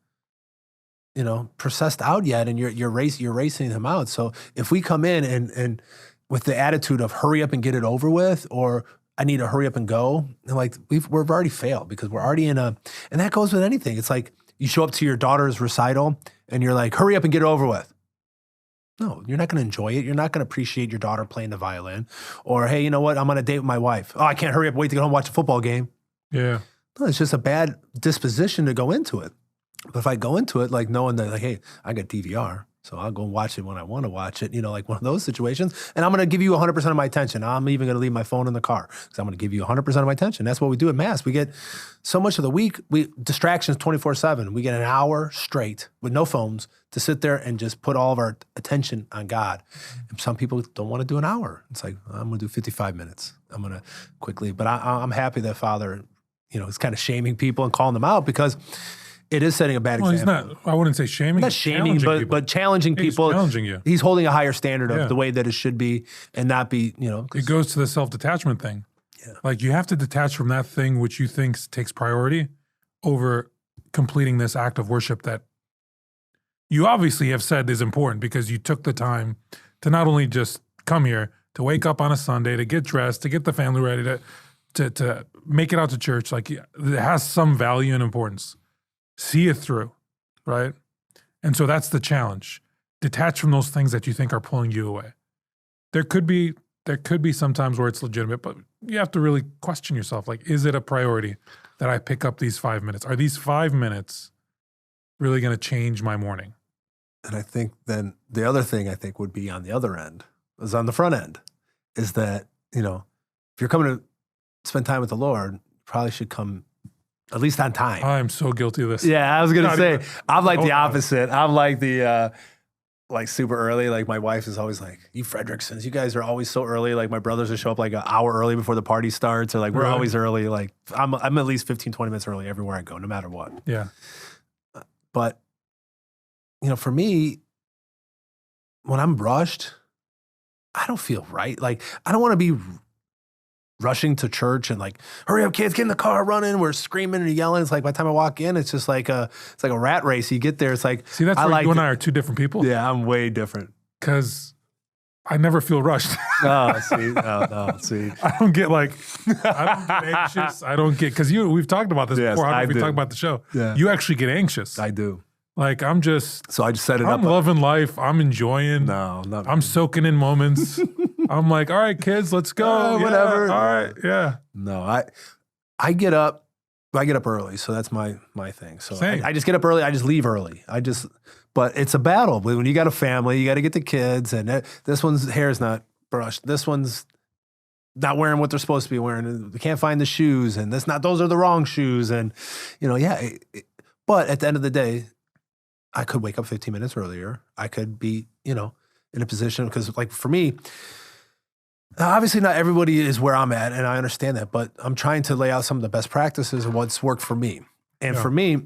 processed out yet, and you're racing him out. So if we come in and with the attitude of hurry up and get it over with, or I need to hurry up and go, and like we've already failed, because we're already and that goes with anything. It's like you show up to your daughter's recital and you're like, hurry up and get it over with. No, you're not going to enjoy it. You're not going to appreciate your daughter playing the violin. Or, hey, you know what? I'm on a date with my wife. Oh, I can't hurry up, wait to get home and watch a football game. Yeah. No, it's just a bad disposition to go into it. But if I go into it like knowing that, like, hey, I got DVR, so I'll go and watch it when I want to watch it, like one of those situations. And I'm going to give you 100% of my attention. I'm even going to leave my phone in the car because I'm going to give you 100% of my attention. That's what we do at Mass. We get so much of the week, distractions 24/7. We get an hour straight with no phones to sit there and just put all of our attention on God. And some people don't want to do an hour. It's like, I'm going to do 55 minutes. I'm going to quickly, but I'm happy that Father, is kind of shaming people and calling them out because it is setting a bad example. He's not, I wouldn't say shaming. Not shaming, but challenging people. He's challenging you. He's holding a higher standard of the way that it should be and not be, It goes to the self-detachment thing. Yeah. Like you have to detach from that thing which you think takes priority over completing this act of worship that you obviously have said is important because you took the time to not only just come here, to wake up on a Sunday, to get dressed, to get the family ready, to make it out to church. Like it has some value and importance. See it through, right? And so that's the challenge. Detach from those things that you think are pulling you away. There could be sometimes where it's legitimate, but you have to really question yourself. Like, is it a priority that I pick up these 5 minutes? Are these 5 minutes really going to change my morning? And I think then the other thing I think would be on the other end, is on the front end, is that, if you're coming to spend time with the Lord, you probably should come at least on time. I'm so guilty of this. Yeah, I was going to say, I'm like the opposite. I'm like the, like super early. Like my wife is always like, you Fredricksons, you guys are always so early. Like my brothers will show up like an hour early before the party starts. Or like, we're always early. Like I'm at least 15, 20 minutes early everywhere I go, no matter what. Yeah. But, for me, when I'm rushed, I don't feel right. Like I don't want to be rushing to church and like, hurry up, kids, get in the car, running. We're screaming and yelling. It's like by the time I walk in, it's just like it's like a rat race. You get there, it's like, see, that's where you and I are two different people. Yeah, I'm way different because I never feel rushed. Oh, see, no, see, I don't get anxious. I don't get because we've talked about this before. How we talk about the show? Yeah, you actually get anxious. I do. Like so I just set it up. I'm loving life. I'm enjoying. No, not. I'm soaking in moments. I'm like, all right, kids, let's go. Whatever. All right, yeah. No, I get up. I get up early, so that's my thing. So Same. I just get up early. I just leave early. But it's a battle. When you got a family, you got to get the kids, and this one's hair is not brushed. This one's not wearing what they're supposed to be wearing. They can't find the shoes, and those are the wrong shoes, and but at the end of the day, I could wake up 15 minutes earlier. I could be, in a position, because like for me, obviously not everybody is where I'm at, and I understand that, but I'm trying to lay out some of the best practices of what's worked for me. And for me,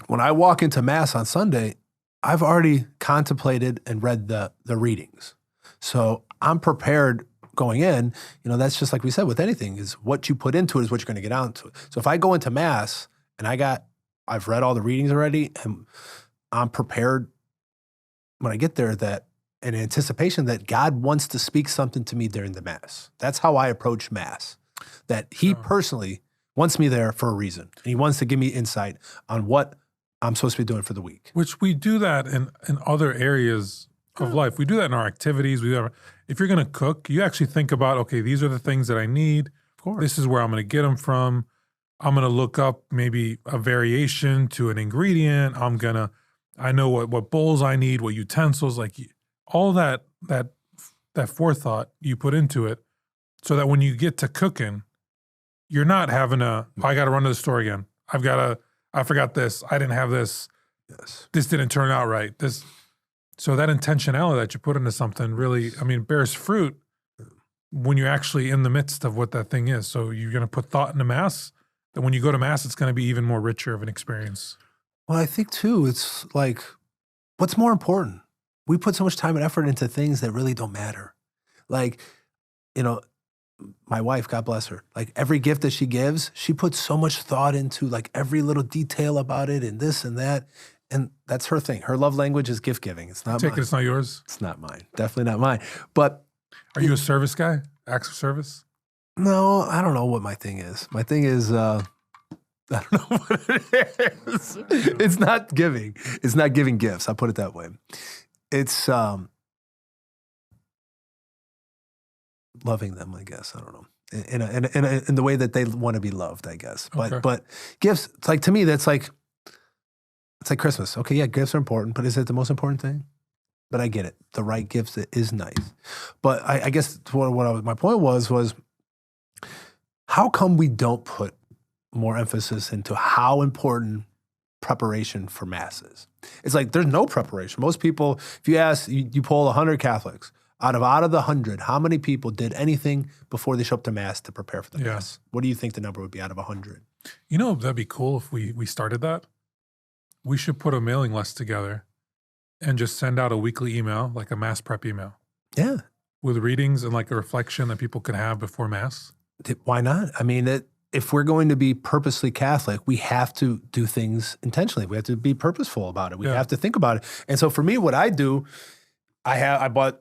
when I walk into Mass on Sunday, I've already contemplated and read the readings. So I'm prepared going in. That's just like we said with anything, is what you put into it is what you're going to get out into it. So if I go into Mass and I've read all the readings already, and I'm prepared when I get there that in anticipation that God wants to speak something to me during the Mass. That's how I approach Mass, that he personally wants me there for a reason. And he wants to give me insight on what I'm supposed to be doing for the week. Which we do that in other areas of life. We do that in our activities. If you're going to cook, you actually think about, okay, these are the things that I need. Of course. This is where I'm going to get them from. I'm going to look up maybe a variation to an ingredient. I know what bowls I need, what utensils, like all that forethought you put into it, so that when you get to cooking, you're not having I got to run to the store again. I forgot this. I didn't have this. Yes. This didn't turn out right. So that intentionality that you put into something really, bears fruit when you're actually in the midst of what that thing is. So you're going to put thought into Mass, that when you go to Mass, it's going to be even more richer of an experience. Well, I think too, it's like, what's more important? We put so much time and effort into things that really don't matter. Like, my wife, God bless her, like every gift that she gives, she puts so much thought into like every little detail about it and this and that. And that's her thing. Her love language is gift giving. It's not mine. It's not yours? It's not mine. Definitely not mine. But are you a service guy? Acts of service? No, I don't know what my thing is. My thing is, I don't know what it is. It's not giving. It's not giving gifts. I'll put it that way. It's loving them, I guess. I don't know. In the way that they want to be loved, I guess. Okay. But gifts, it's like, to me, that's like, It's like Christmas. Okay, yeah, gifts are important, but is it the most important thing? But I get it. The right gifts, it is nice. But I guess my point was how come we don't put more emphasis into how important preparation for Mass is? It's like there's no preparation. Most people, if you ask, you poll 100 Catholics, out of the 100, how many people did anything before they show up to Mass to prepare for the Mass? What do you think the number would be out of 100? You know, that'd be cool if we started that. We should put a mailing list together and just send out a weekly email, like a Mass prep email. Yeah. With readings and like a reflection that people can have before Mass. Why not? I mean, if we're going to be purposely Catholic, we have to do things intentionally. We have to be purposeful about it. We have to think about it. And so for me, what I do, I bought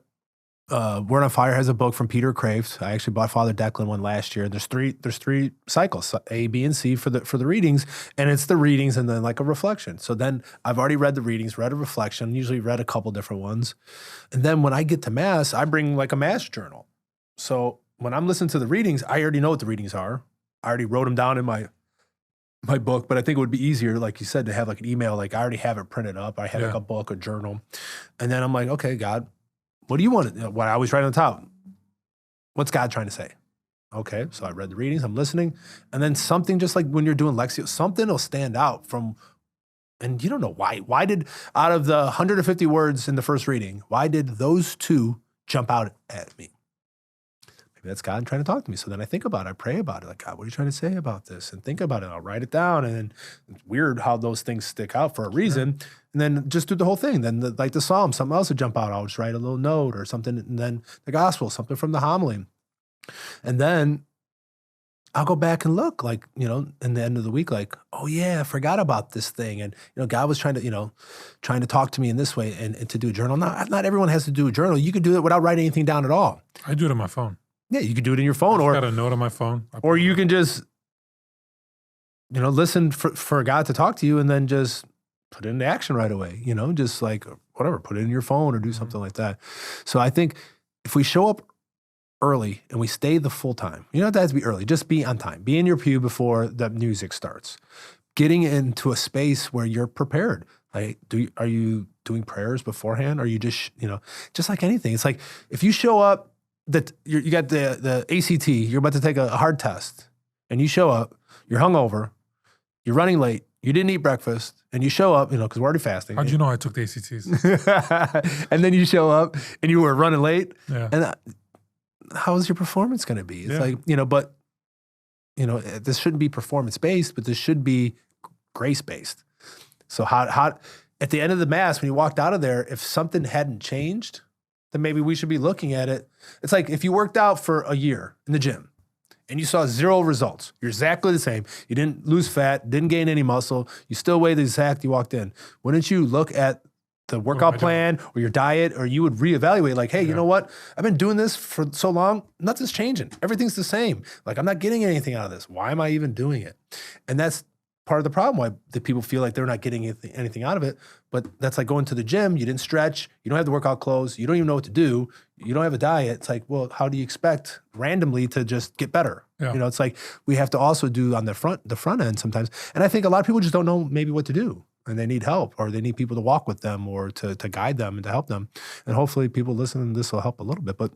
Word on Fire has a book from Peter Kraft. I actually bought Father Declan one last year. There's three cycles, A, B, and C for the readings, and it's the readings and then like a reflection. So then I've already read the readings, read a reflection, usually read a couple different ones. And then when I get to Mass, I bring like a Mass journal. So when I'm listening to the readings, I already know what the readings are. I already wrote them down in my book, but I think it would be easier, like you said, to have like an email. Like I already have it printed up. I have like a book, a journal. And then I'm like, okay, God, what do you want? What I always write on the top. What's God trying to say? Okay, so I read the readings, I'm listening. And then something, just like when you're doing Lectio, something will stand out from, and you don't know why. Why did, out of the 150 words in the first reading, why did those two jump out at me? Maybe that's God trying to talk to me. So then I think about it, I pray about it. Like, God, what are you trying to say about this? And think about it. I'll write it down. And then it's weird how those things stick out for a reason. Sure. And then just do the whole thing. Then like the Psalm, something else would jump out. I'll just write a little note or something. And then the Gospel, something from the homily. And then I'll go back and look, like, you know, in the end of the week, like, oh yeah, I forgot about this thing. And, you know, God was trying to talk to me in this way and to do a journal. Not everyone has to do a journal. You could do it without writing anything down at all. I do it on my phone. Yeah, you could do it in your phone. I've got a note on my phone. Or you can just, you know, listen for God to talk to you and then just put it into action right away. You know, just like whatever, put it in your phone or do something like that. So I think if we show up early and we stay the full time, you don't have to be early, just be on time. Be in your pew before the music starts. Getting into a space where you're prepared. Like, are you doing prayers beforehand? Or are you just, you know, just like anything. It's like if you show up, that you got the ACT, you're about to take a hard test, and you show up, you're hungover, you're running late, you didn't eat breakfast, and you show up, you know, because we're already fasting. How'd you know I took the ACTs? And then you show up, and you were running late, yeah. And how's your performance going to be? It's like, you know, but, you know, this shouldn't be performance-based, but this should be grace-based. So how at the end of the Mass, when you walked out of there, if something hadn't changed, then maybe we should be looking at it. It's like if you worked out for a year in the gym and you saw 0 results, you're exactly the same. You didn't lose fat, didn't gain any muscle. You still weigh the exact you walked in. Wouldn't you look at the workout plan or your diet, or you would reevaluate like, hey, you know what? I've been doing this for so long, nothing's changing. Everything's the same. Like, I'm not getting anything out of this. Why am I even doing it? And that's part of the problem, why the people feel like they're not getting anything out of it. But that's like going to the gym, you didn't stretch, you don't have the workout clothes, you don't even know what to do, you don't have a diet. It's like, well, how do you expect randomly to just get better? Yeah. You know, it's like we have to also do on the front end sometimes. And I think a lot of people just don't know maybe what to do, and they need help, or they need people to walk with them or to guide them and to help them. And hopefully people listening to this will help a little bit, but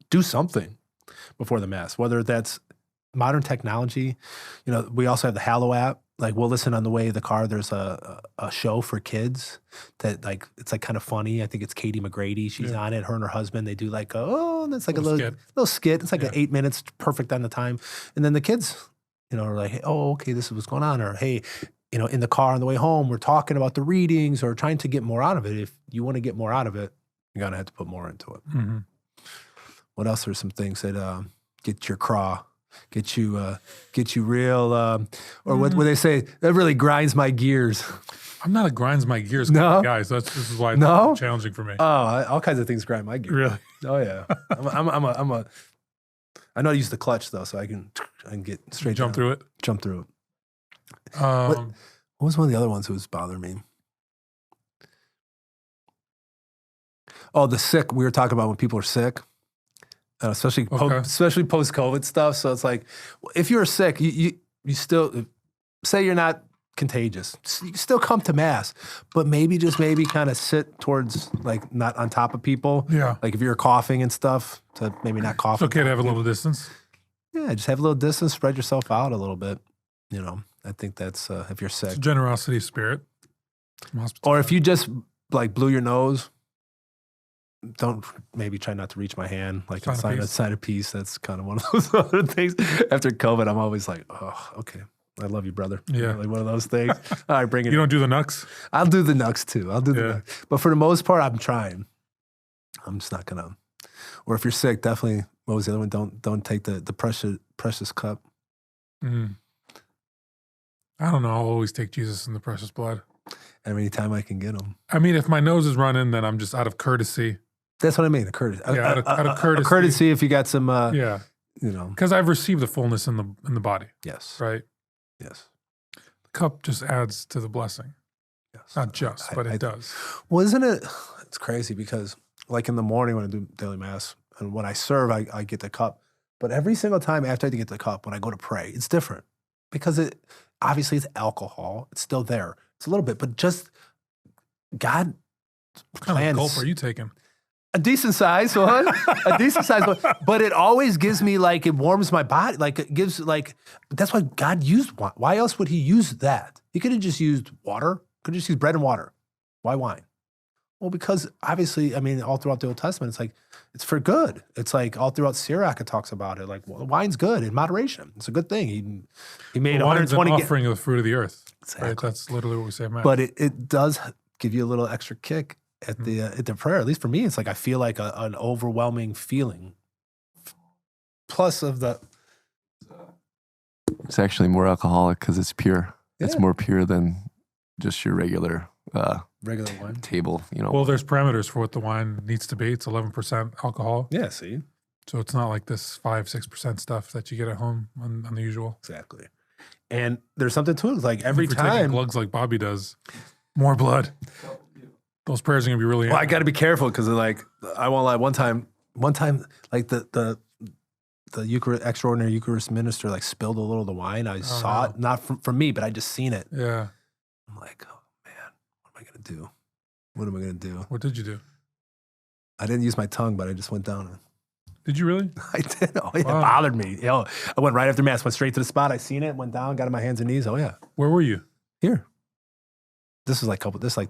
do something before the Mass, whether that's modern technology. You know, we also have the Hallow app. Like, we'll listen on the way to the car. There's a show for kids that, like, it's like kind of funny. I think it's Katie McGrady. She's on it. Her and her husband, they do like, that's like a little skit. It's like 8 minutes, perfect on the time. And then the kids, you know, are like, oh, okay, this is what's going on. Or, hey, you know, in the car on the way home, we're talking about the readings or trying to get more out of it. If you want to get more out of it, you're going to have to put more into it. Mm-hmm. What else are some things that get your craw? Get you real, or what they say, that really grinds my gears. I'm not a grinds my gears kind of guy, so this is why it's challenging for me. Oh, all kinds of things grind my gears. Really? Oh yeah. I know how to use the clutch though, so I can get straight Jump through it. What was one of the other ones that was bothering me? Oh, the sick. We were talking about when people are sick. Especially post-COVID stuff. So it's like, if you're sick, you still say you're not contagious. You can still come to mass, but maybe just maybe kind of sit towards like not on top of people. Yeah. Like if you're coughing and stuff, to maybe not cough. It's okay to have a little distance. Yeah, just have a little distance, spread yourself out a little bit. You know, I think that's if you're sick. It's a generosity spirit. Or if you just like blew your nose, don't maybe try not to reach my hand like a sign of peace. That's kind of one of those other things. After COVID, I'm always like, oh, okay. I love you, brother. Yeah. You know, like one of those things. All right, bring it. You don't do the knucks? I'll do the knucks too. I'll do the knucks. But for the most part, I'm trying. I'm just not gonna. Or if you're sick, definitely. What was the other one? Don't take the precious cup. Mm. I don't know. I'll always take Jesus in the precious blood. Every time I can get them. I mean, if my nose is running, then I'm just out of courtesy. That's what I mean. A courtesy. Yeah, out of courtesy. A courtesy if you got some. Yeah. You know. Because I've received the fullness in the body. Yes. Right. Yes. The cup just adds to the blessing. Yes. Not just, but it does. Well, isn't it? It's crazy because, like in the morning when I do daily mass, and when I serve, I get the cup. But every single time after I get the cup, when I go to pray, it's different because it obviously it's alcohol. It's still there. It's a little bit, but just God. What kind of gulp are you taking? A decent size one, a decent size one. But it always gives me like, it warms my body. Like it gives like, that's why God used wine. Why else would he use that? He could have just used water. Could have just used bread and water. Why wine? Well, because obviously, I mean, all throughout the Old Testament, it's like, it's for good. It's like all throughout Sirach, it talks about it. Like, well, wine's good in moderation. It's a good thing. He made 120. Wine's an offering of the fruit of the earth. Exactly. Right? That's literally what we say. But it does give you a little extra kick at the prayer. At least for me, it's like I feel like an overwhelming feeling. Plus of the. It's actually more alcoholic because it's pure. Yeah. It's more pure than just your regular wine table. You know. Well, there's parameters for what the wine needs to be. It's 11% alcohol. Yeah. See. So it's not like this 5-6% stuff that you get at home on the usual. Exactly. And there's something to it. Like every if you're time. taking glugs like Bobby does, more blood. Those prayers are gonna be really. Well, I got to be careful because like I won't lie. One time, like the Eucharist, extraordinary Eucharist minister like spilled a little of the wine. I saw it, not from me, but I just seen it. Yeah. I'm like, oh man, what am I gonna do? What am I gonna do? What did you do? I didn't use my tongue, but I just went down. Did you really? I did. Oh yeah, wow. It bothered me. I went right after mass, went straight to the spot. I seen it, went down, got on my hands and knees. Oh yeah. Where were you? Here. This is like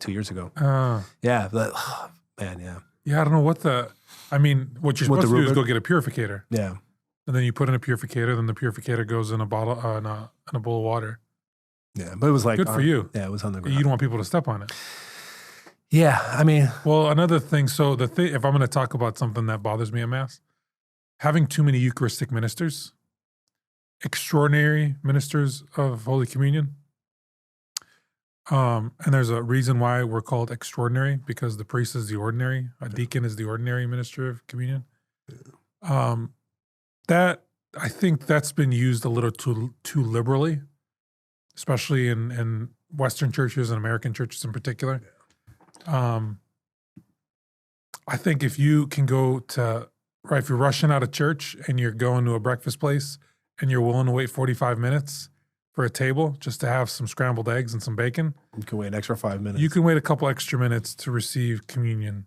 2 years ago. Yeah, but, oh, man, yeah. Yeah, I don't know what what you're supposed to do is go get a purificator. Yeah. And then you put in a purificator, then the purificator goes in a bottle, in a bowl of water. Yeah, but it was like good for you. Yeah, it was on the ground. You don't want people to step on it. Yeah, I mean. Well, another thing. So if I'm going to talk about something that bothers me at Mass, having too many Eucharistic ministers, extraordinary ministers of Holy Communion. And there's a reason why we're called extraordinary, because the priest is the ordinary, a deacon is the ordinary minister of communion. That I think that's been used a little too liberally, especially in Western churches and American churches in particular. I think if you can go to, if you're rushing out of church and you're going to a breakfast place and you're willing to wait 45 minutes for a table just to have some scrambled eggs and some bacon. You can wait an extra 5 minutes. You can wait a couple extra minutes to receive communion,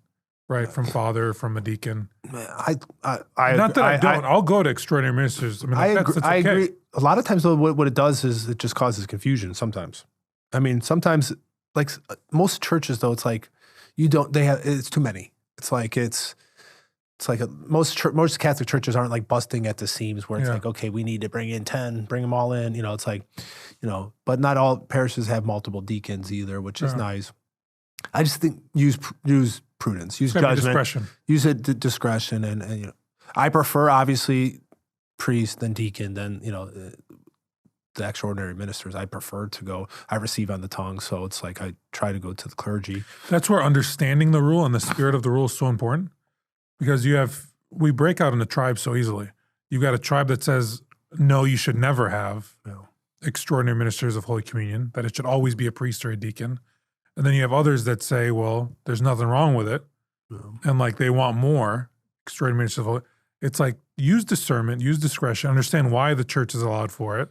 right, from Father, from a deacon. Not that I don't. I'll go to extraordinary ministers. I mean, I agree. A lot of times, though, what it does is it just causes confusion sometimes. I mean, sometimes, like most churches, though, it's like it's too many. It's like most Catholic churches aren't like busting at the seams where it's like, okay, we need to bring in 10, bring them all in. It's like, but not all parishes have multiple deacons either, which is nice. I just think use prudence, use judgment, discretion. Use it discretion, and I prefer obviously priest than deacon than the extraordinary ministers. I prefer to go. I receive on the tongue, so it's like I try to go to the clergy. That's where understanding the rule and the spirit of the rule is so important. Because we break out into tribes so easily. You've got a tribe that says, no, you should never have extraordinary ministers of Holy Communion, that it should always be a priest or a deacon. And then you have others that say, well, there's nothing wrong with it. And like they want more extraordinary ministers of Holy. It's like use discernment, use discretion, understand why the church is allowed for it,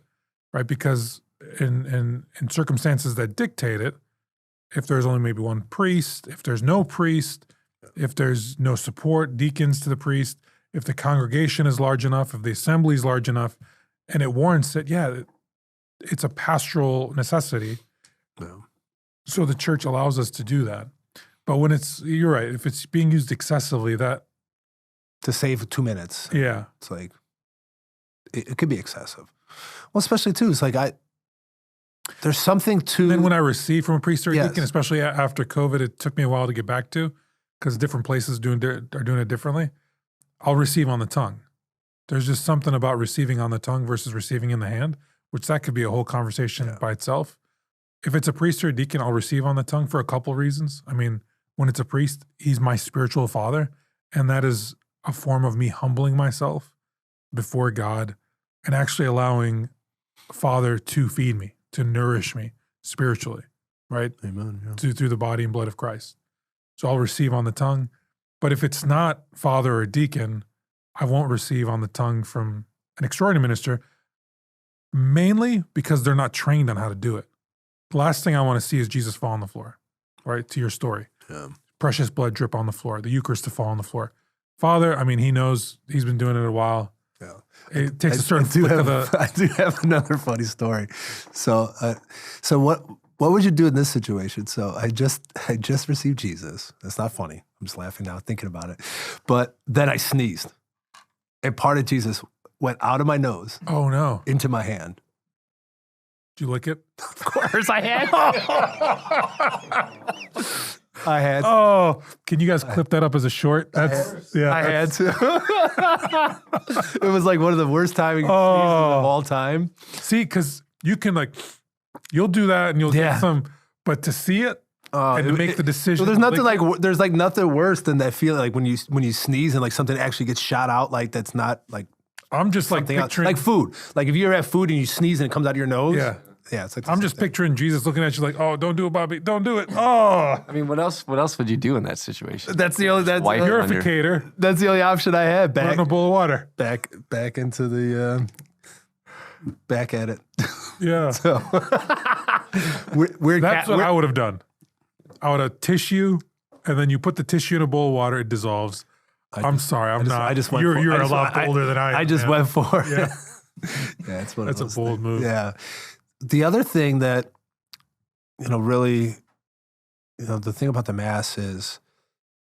right? Because in circumstances that dictate it, if there's only maybe one priest, if there's no priest, if there's no support, deacons to the priest, if the congregation is large enough, if the assembly is large enough, and it warrants it, it's a pastoral necessity. Yeah. So the church allows us to do that. But when you're right, if it's being used excessively, that... To save 2 minutes. Yeah. It's like, it could be excessive. Well, especially too, it's like there's something to... And then when I receive from a priest or a Yes. deacon, especially after COVID, it took me a while to get back to, because different places are doing it differently. I'll receive on the tongue. There's just something about receiving on the tongue versus receiving in the hand, which that could be a whole conversation by itself. If it's a priest or a deacon, I'll receive on the tongue for a couple reasons. I mean, when it's a priest, he's my spiritual father, and that is a form of me humbling myself before God and actually allowing Father to feed me, to nourish me spiritually, right? Amen. Yeah. Through the body and blood of Christ. So I'll receive on the tongue. But if it's not father or deacon, I won't receive on the tongue from an extraordinary minister, mainly because they're not trained on how to do it. The last thing I want to see is Jesus fall on the floor, right? To your story. Yeah. Precious blood drip on the floor, the Eucharist to fall on the floor. Father, I mean, he knows, he's been doing it a while. Yeah. It takes a certain flick of the... I do have another funny story. So what would you do in this situation? So I just received Jesus. That's not funny. I'm just laughing now thinking about it. But then I sneezed. And part of Jesus went out of my nose. Oh, no. Into my hand. Did you lick it? Of course I had. I had. Oh, can you guys clip that up as a short? I had to. It was like one of the worst timing sneezes of all time. See, because you can you'll do that and you'll get some, but to see it and to make the decision. Well, there's nothing worse than that feeling like when you sneeze and like something actually gets shot out that's not like. I'm just picturing like food. Like if you ever have food and you sneeze and it comes out of your nose. Yeah. Yeah, it's like I'm just picturing Jesus looking at you like, oh, don't do it, Bobby. Don't do it. Oh. I mean, what else would you do in that situation? That's the only purificator. That's the only option I had. Put in a bowl of water. Back into the back at it. Yeah. So that's what I would have done. I would have tissue, and then you put the tissue in a bowl of water, it dissolves. I'm sorry, I'm not. You're a lot older than I am. I just went for it. Yeah. Yeah, that's a bold move. Yeah. The other thing that, really, the thing about the Mass is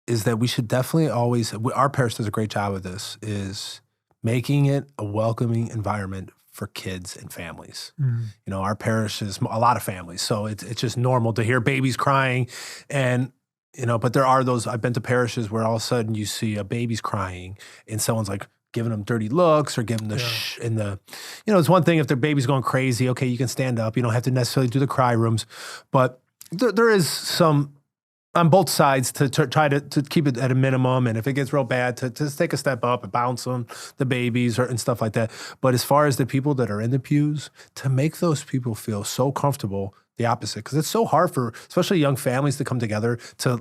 that we should definitely always, our parish does a great job of this, is making it a welcoming environment for kids and families. Mm-hmm. Our parish is a lot of families, so it's just normal to hear babies crying and, but there are those, I've been to parishes where all of a sudden you see a baby's crying and someone's like, giving them dirty looks or giving the it's one thing if their baby's going crazy, okay, you can stand up. You don't have to necessarily do the cry rooms. But there is some on both sides to try to keep it at a minimum. And if it gets real bad, to take a step up and bounce on the babies and stuff like that. But as far as the people that are in the pews, to make those people feel so comfortable, the opposite, because it's so hard for especially young families to come together to,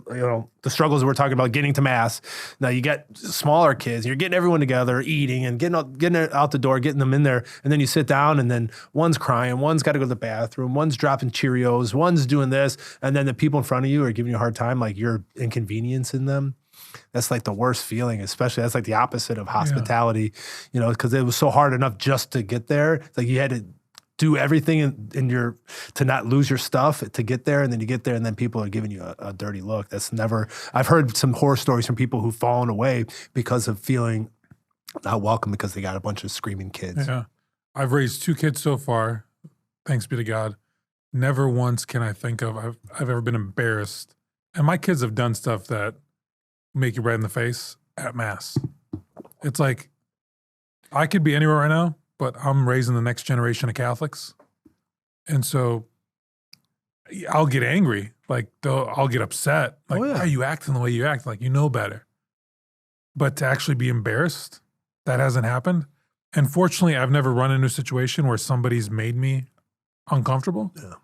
the struggles that we're talking about getting to Mass. Now you get smaller kids, you're getting everyone together, eating and getting it out the door, getting them in there. And then you sit down and then one's crying, one's got to go to the bathroom, one's dropping Cheerios, one's doing this. And then the people in front of you are giving you a hard time, like you're inconveniencing them. That's like the worst feeling, especially that's like the opposite of hospitality, because it was so hard enough just to get there. It's like you had to do everything to not lose your stuff to get there. And then you get there and then people are giving you a dirty look. I've heard some horror stories from people who've fallen away because of feeling not welcome because they got a bunch of screaming kids. Yeah. I've raised 2 kids so far, thanks be to God. Never once can I think of I've ever been embarrassed. And my kids have done stuff that make you red in the face at Mass. It's like, I could be anywhere right now, but I'm raising the next generation of Catholics. And so I'll get angry. Like, I'll get upset. Like, why are you acting the way you act? Like, you know better. But to actually be embarrassed, that hasn't happened. And fortunately, I've never run into a situation where somebody's made me uncomfortable. Yeah.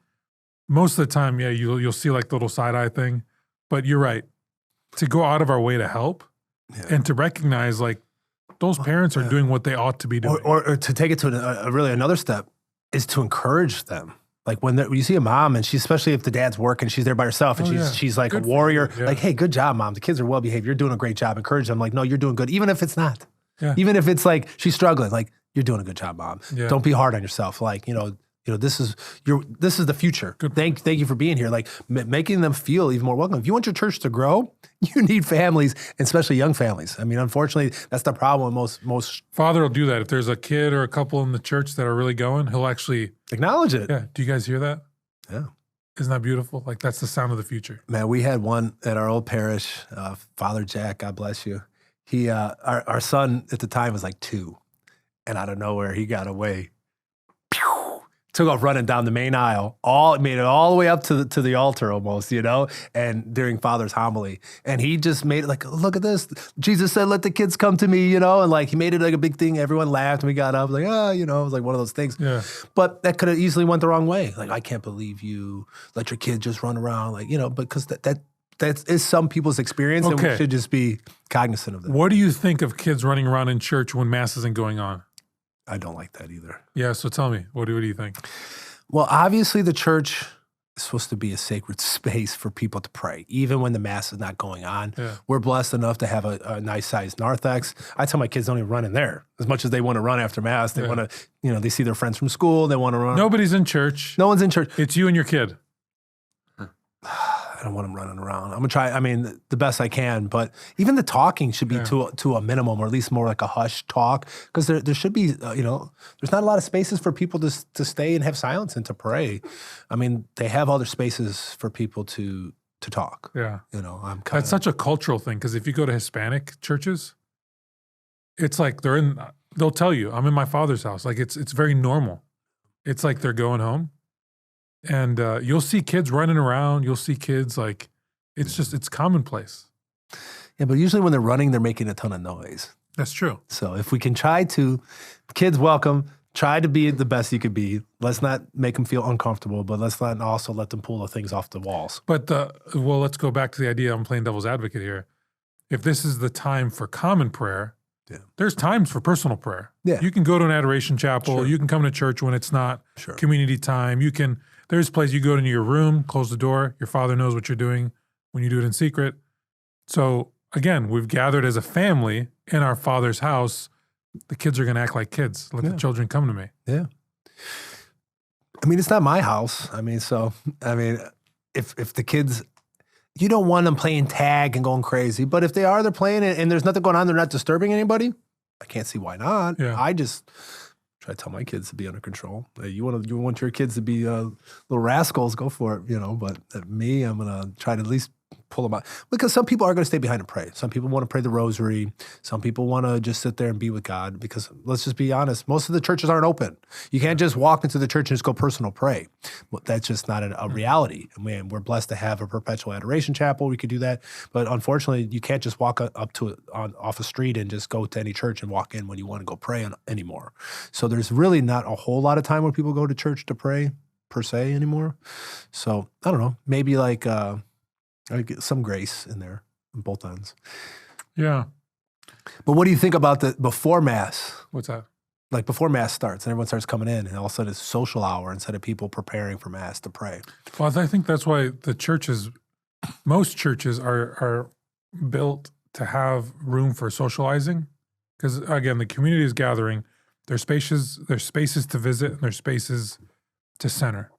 Most of the time, you'll see like the little side-eye thing. But you're right. To go out of our way to help and to recognize, like, those parents are doing what they ought to be doing. Or to take it to really another step is to encourage them. Like when you see a mom and especially if the dad's working, she's there by herself and she's like good a warrior. Yeah. Like, hey, good job, mom. The kids are well behaved. You're doing a great job. Encourage them. Like, no, you're doing good. Even if it's not. Yeah. Even if it's like she's struggling. Like, you're doing a good job, mom. Yeah. Don't be hard on yourself. Like, this is the future. Good. Thank you for being here. Like making them feel even more welcome. If you want your church to grow, you need families, and especially young families. I mean, unfortunately, that's the problem with most. Father will do that. If there's a kid or a couple in the church that are really going, he'll actually acknowledge it. Yeah. Do you guys hear that? Yeah. Isn't that beautiful? Like that's the sound of the future. Man, we had one at our old parish, Father Jack, God bless you. He, our son at the time was like 2, and out of nowhere he got away. Took off running down the main aisle, made it all the way up to the altar almost, and during Father's homily. And he just made it like, look at this. Jesus said, let the kids come to me, and like he made it like a big thing. Everyone laughed and we got up like, it was like one of those things. Yeah. But that could have easily went the wrong way. Like, I can't believe you let your kid just run around, like, because that is some people's experience, and we should just be cognizant of that. What do you think of kids running around in church when mass isn't going on? I don't like that either. Yeah, so tell me, what do you think? Well, obviously the church is supposed to be a sacred space for people to pray, even when the mass is not going on. Yeah. We're blessed enough to have a nice-sized narthex. I tell my kids don't even run in there. As much as they want to run after mass, they want to, they see their friends from school, they want to run. Nobody's in church. No one's in church. It's you and your kid. I don't want them running around. I'm going to try, the best I can, but even the talking should be to a minimum, or at least more like a hush talk, because there should be, there's not a lot of spaces for people to stay and have silence and to pray. They have other spaces for people to talk. Yeah. That's such a cultural thing, because if you go to Hispanic churches, it's like they'll tell you, I'm in my father's house. Like it's very normal. It's like they're going home. And you'll see kids running around. You'll see kids it's commonplace. Yeah, but usually when they're running, they're making a ton of noise. That's true. So if we can kids welcome, try to be the best you could be. Let's not make them feel uncomfortable, but let's not also let them pull the things off the walls. But let's go back to the idea. I'm playing devil's advocate here. If this is the time for common prayer, there's times for personal prayer. Yeah. You can go to an adoration chapel. Sure. You can come to church when it's not community time. There's a place you go into your room, close the door. Your father knows what you're doing when you do it in secret. So again, we've gathered as a family in our Father's house. The kids are going to act like kids. Let the children come to me. Yeah. It's not my house. If the kids, you don't want them playing tag and going crazy, but if they are, they're playing and there's nothing going on, they're not disturbing anybody, I can't see why not. Yeah. I just try to tell my kids to be under control. You want your kids to be little rascals, go for it, but me, I'm going to try to at least pull them out. Because some people are going to stay behind and pray. Some people want to pray the rosary. Some people want to just sit there and be with God, because let's just be honest, most of the churches aren't open. You can't just walk into the church and just go personal pray. That's just not a reality. We're blessed to have a perpetual adoration chapel. We could do that. But unfortunately, you can't just walk up to off a street and just go to any church and walk in when you want to go pray anymore. So there's really not a whole lot of time where people go to church to pray per se anymore. So I don't know, maybe I get some grace in there on both ends. Yeah. But what do you think about the before Mass? What's that? Like before Mass starts and everyone starts coming in, and all of a sudden it's social hour instead of people preparing for Mass to pray. Well, I think that's why most churches are built to have room for socializing. Because again, the community is gathering. There's spaces to visit, and there's spaces to center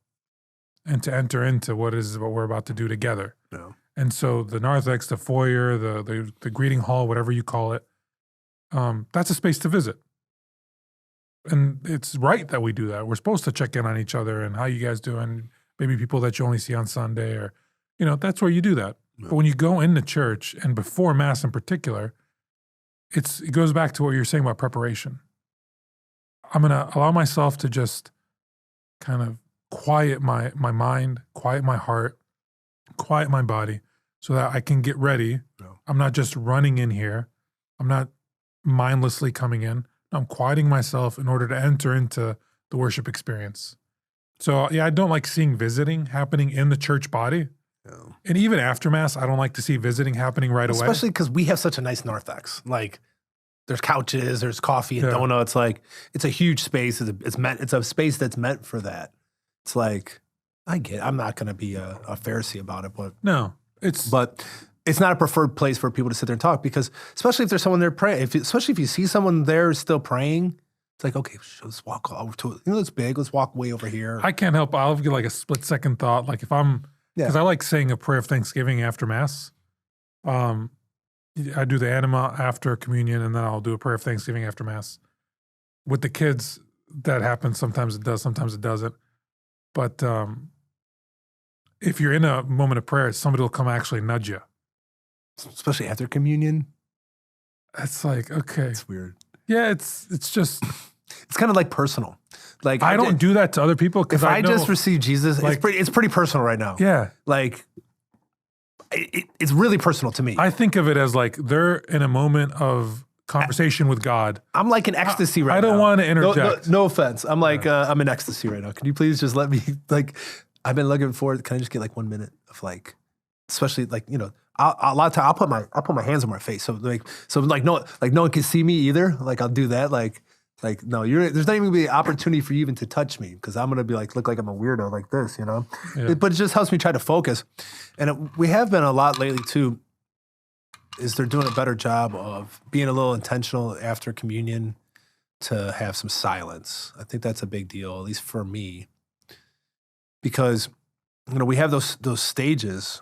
and to enter into what we're about to do together. Yeah. And so the narthex, the foyer, the greeting hall, whatever you call it, that's a space to visit. And it's right that we do that. We're supposed to check in on each other and how you guys doing, maybe people that you only see on Sunday, or, that's where you do that. Yeah. But when you go into church, and before Mass in particular, it goes back to what you're saying about preparation. I'm going to allow myself to just kind of quiet my mind, quiet my heart, quiet my body, so that I can get ready. No. I'm not just running in here. I'm not mindlessly coming in. I'm quieting myself in order to enter into the worship experience. So I don't like seeing visiting happening in the church body. No. And even after Mass, I don't like to see visiting happening right away. Especially because we have such a nice narthex. There's couches, there's coffee and donuts. It's a huge space. It's a space that's meant for that. It's like, I'm not going to be a Pharisee about it, but no, but it's not a preferred place for people to sit there and talk, because especially if there's someone there praying, especially if you see someone there still praying, it's like, okay, let's walk over to it. It's big. Let's walk way over here. I can't help. I'll get like a split second thought. Like if I'm, because I like saying a prayer of thanksgiving after Mass. I do the anima after communion, and then I'll do a prayer of thanksgiving after Mass. With the kids, that happens. Sometimes it does, sometimes it doesn't. But if you're in a moment of prayer, somebody will come actually nudge you. Especially after communion. It's like, okay. It's weird. Yeah, it's just. It's kind of like personal. Like I don't do that to other people, because if I just received Jesus, like, it's pretty personal right now. Yeah. Like it's really personal to me. I think of it as like they're in a moment of conversation with God. I'm like in ecstasy right now. I don't want to interject. No offense. I'm like, I'm in ecstasy right now. Can you please just let me, like, I've been looking forward. Can I just get like 1 minute of like, especially like, a lot of time I'll put my hands on my face. So no one can see me either. Like I'll do that. Like no, there's not even gonna be an opportunity for you even to touch me, because I'm gonna be like, look like I'm a weirdo like this, Yeah. But it just helps me try to focus. And we have been a lot lately too, is they're doing a better job of being a little intentional after communion to have some silence. I think that's a big deal, at least for me, because we have those stages,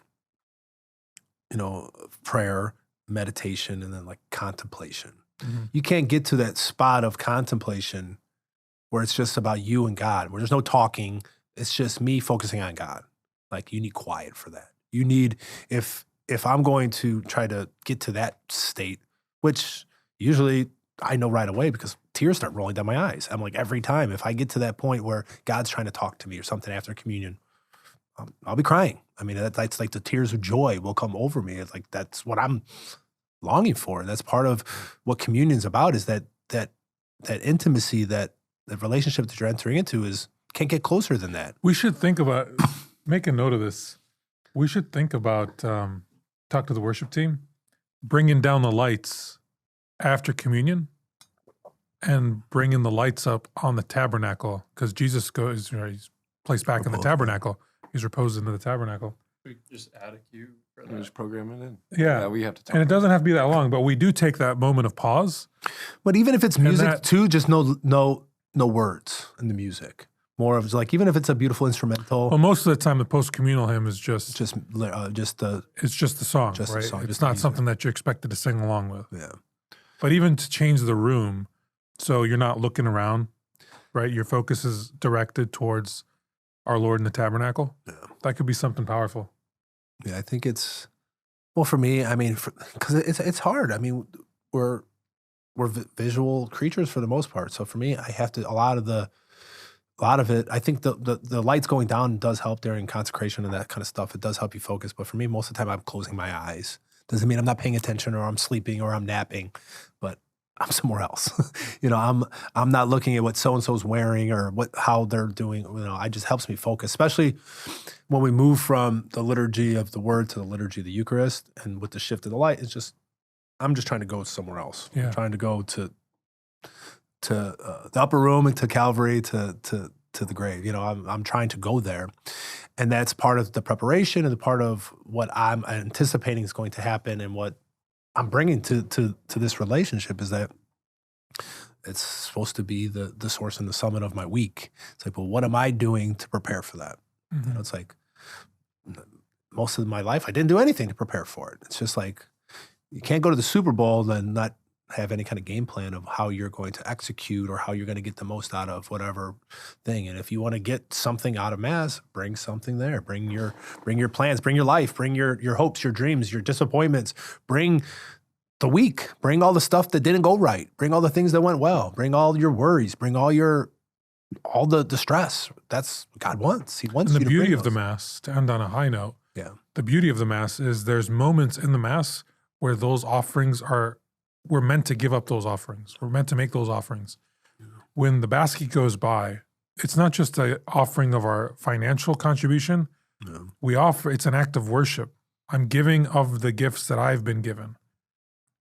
prayer, meditation, and then like contemplation. Mm-hmm. You can't get to that spot of contemplation where it's just about you and God, where there's no talking. It's just me focusing on God. Like you need quiet for that. You need, if I'm going to try to get to that state, which usually I know right away because tears start rolling down my eyes. I'm like, every time, if I get to that point where God's trying to talk to me or something after communion, I'll be crying. I mean, that's like the tears of joy will come over me. It's like, that's what I'm longing for. That's part of what communion's about, is that intimacy, that relationship that you're entering into can't get closer than that. We should think about, make a note of this. We should think about, talk to the worship team, bringing down the lights after communion and bringing the lights up on the tabernacle, because Jesus goes, he's placed back in the tabernacle. He's reposed into the tabernacle. We just add a cue. Just program it in. Yeah, we have to talk. And it doesn't have to be that long, but we do take that moment of pause. But even if it's music too, just no words in the music. More of like, even if it's a beautiful instrumental. Well, most of the time, the post-communal hymn is just the song, just right? The song, it's not something that you're expected to sing along with. Yeah. But even to change the room, so you're not looking around, right? Your focus is directed towards our Lord in the tabernacle. Yeah. That could be something powerful. Yeah, I think it's, well, for me, I mean, because it's hard. I mean, we're visual creatures for the most part. So for me, I have to, a lot of it, I think the lights going down does help during consecration and that kind of stuff. It does help you focus. But for me, most of the time, I'm closing my eyes. Doesn't mean I'm not paying attention or I'm sleeping or I'm napping, but I'm somewhere else. I'm not looking at what so-and-so's wearing or how they're doing. It just helps me focus, especially when we move from the liturgy of the word to the liturgy of the Eucharist, and with the shift of the light, I'm just trying to go somewhere else. Yeah. I'm trying to go to the upper room and to Calvary, to the grave. I'm trying to go there. And that's part of the preparation and the part of what I'm anticipating is going to happen, and what I'm bringing to this relationship is that it's supposed to be the source and the summit of my week. It's like, well, what am I doing to prepare for that? Mm-hmm. It's like most of my life, I didn't do anything to prepare for it. It's just like, you can't go to the Super Bowl and not have any kind of game plan of how you're going to execute or how you're going to get the most out of whatever thing. And if you want to get something out of Mass, bring something there. Bring your plans, bring your life, bring your hopes, your dreams, your disappointments. Bring the week. Bring all the stuff that didn't go right. Bring all the things that went well. Bring all your worries. Bring all the stress. That's what God wants. He wants you to bring the beauty of those. the Mass, to end on a high note, Yeah. The beauty of the Mass is there's moments in the Mass where those offerings we're meant to give up those offerings. We're meant to make those offerings. Yeah. When the basket goes by, it's not just an offering of our financial contribution. No. It's an act of worship. I'm giving of the gifts that I've been given.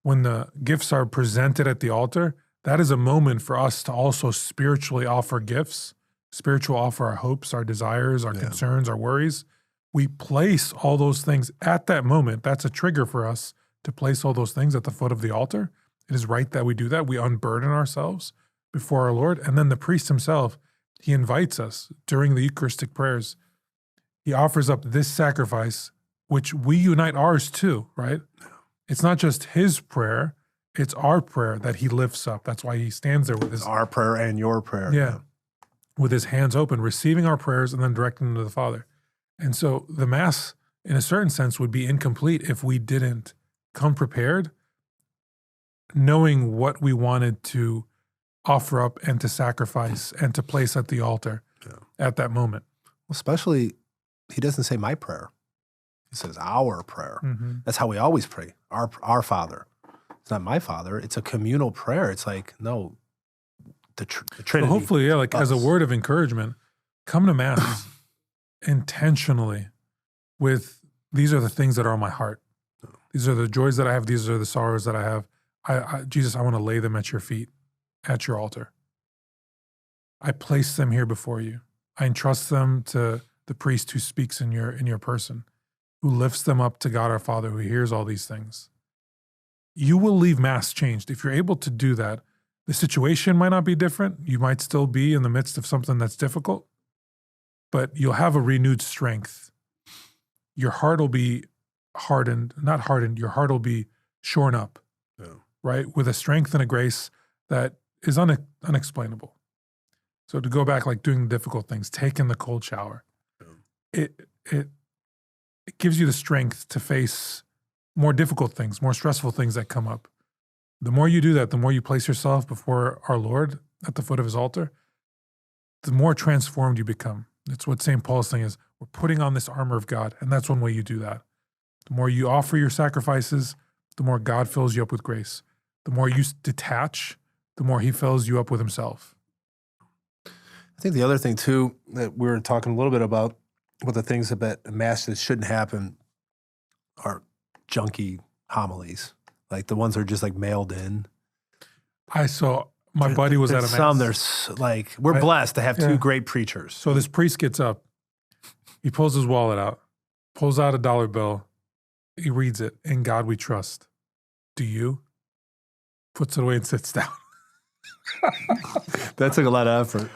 When the gifts are presented at the altar, that is a moment for us to also spiritually offer gifts spiritual offer, our hopes, our desires, our concerns, our worries. We place all those things at that moment. That's a trigger for us to place all those things at the foot of the altar. It is right that we do that. We unburden ourselves before our Lord. And then the priest himself, he invites us during the Eucharistic prayers. He offers up this sacrifice, which we unite ours to, right? It's not just his prayer, it's our prayer that he lifts up. That's why he stands there with his... Our prayer and your prayer. Yeah. With his hands open, receiving our prayers and then directing them to the Father. And so the Mass, in a certain sense, would be incomplete if we didn't come prepared, knowing what we wanted to offer up and to sacrifice and to place at the altar at that moment. Especially, he doesn't say my prayer. He says our prayer. Mm-hmm. That's how we always pray. Our Father. It's not my Father. It's a communal prayer. It's like, no, the Trinity. So hopefully, like as a word of encouragement, come to Mass intentionally with, these are the things that are on my heart. These are the joys that I have. These are the sorrows that I have. Jesus, I want to lay them at your feet, at your altar. I place them here before you. I entrust them to the priest who speaks in your person, who lifts them up to God our Father, who hears all these things. You will leave Mass changed. If you're able to do that, the situation might not be different. You might still be in the midst of something that's difficult, but you'll have a renewed strength. Your heart will be not hardened, your heart will be shorn up, right? With a strength and a grace that is unexplainable. So to go back, like doing difficult things, taking the cold shower, it gives you the strength to face more difficult things, more stressful things that come up. The more you do that, the more you place yourself before our Lord at the foot of his altar, the more transformed you become. It's what St. Paul's saying is, we're putting on this armor of God, and that's one way you do that. The more you offer your sacrifices, the more God fills you up with grace. The more you detach, the more he fills you up with himself. I think the other thing, too, that we were talking a little bit about, what the things about Mass that shouldn't happen are junky homilies, like the ones that are just like mailed in. I saw my buddy was at a Mass. Some there's like, we're blessed to have two great preachers. So this priest gets up, he pulls his wallet out, pulls out a dollar bill, he reads it, "In God we trust. Do you?" Puts it away and sits down. That took a lot of effort.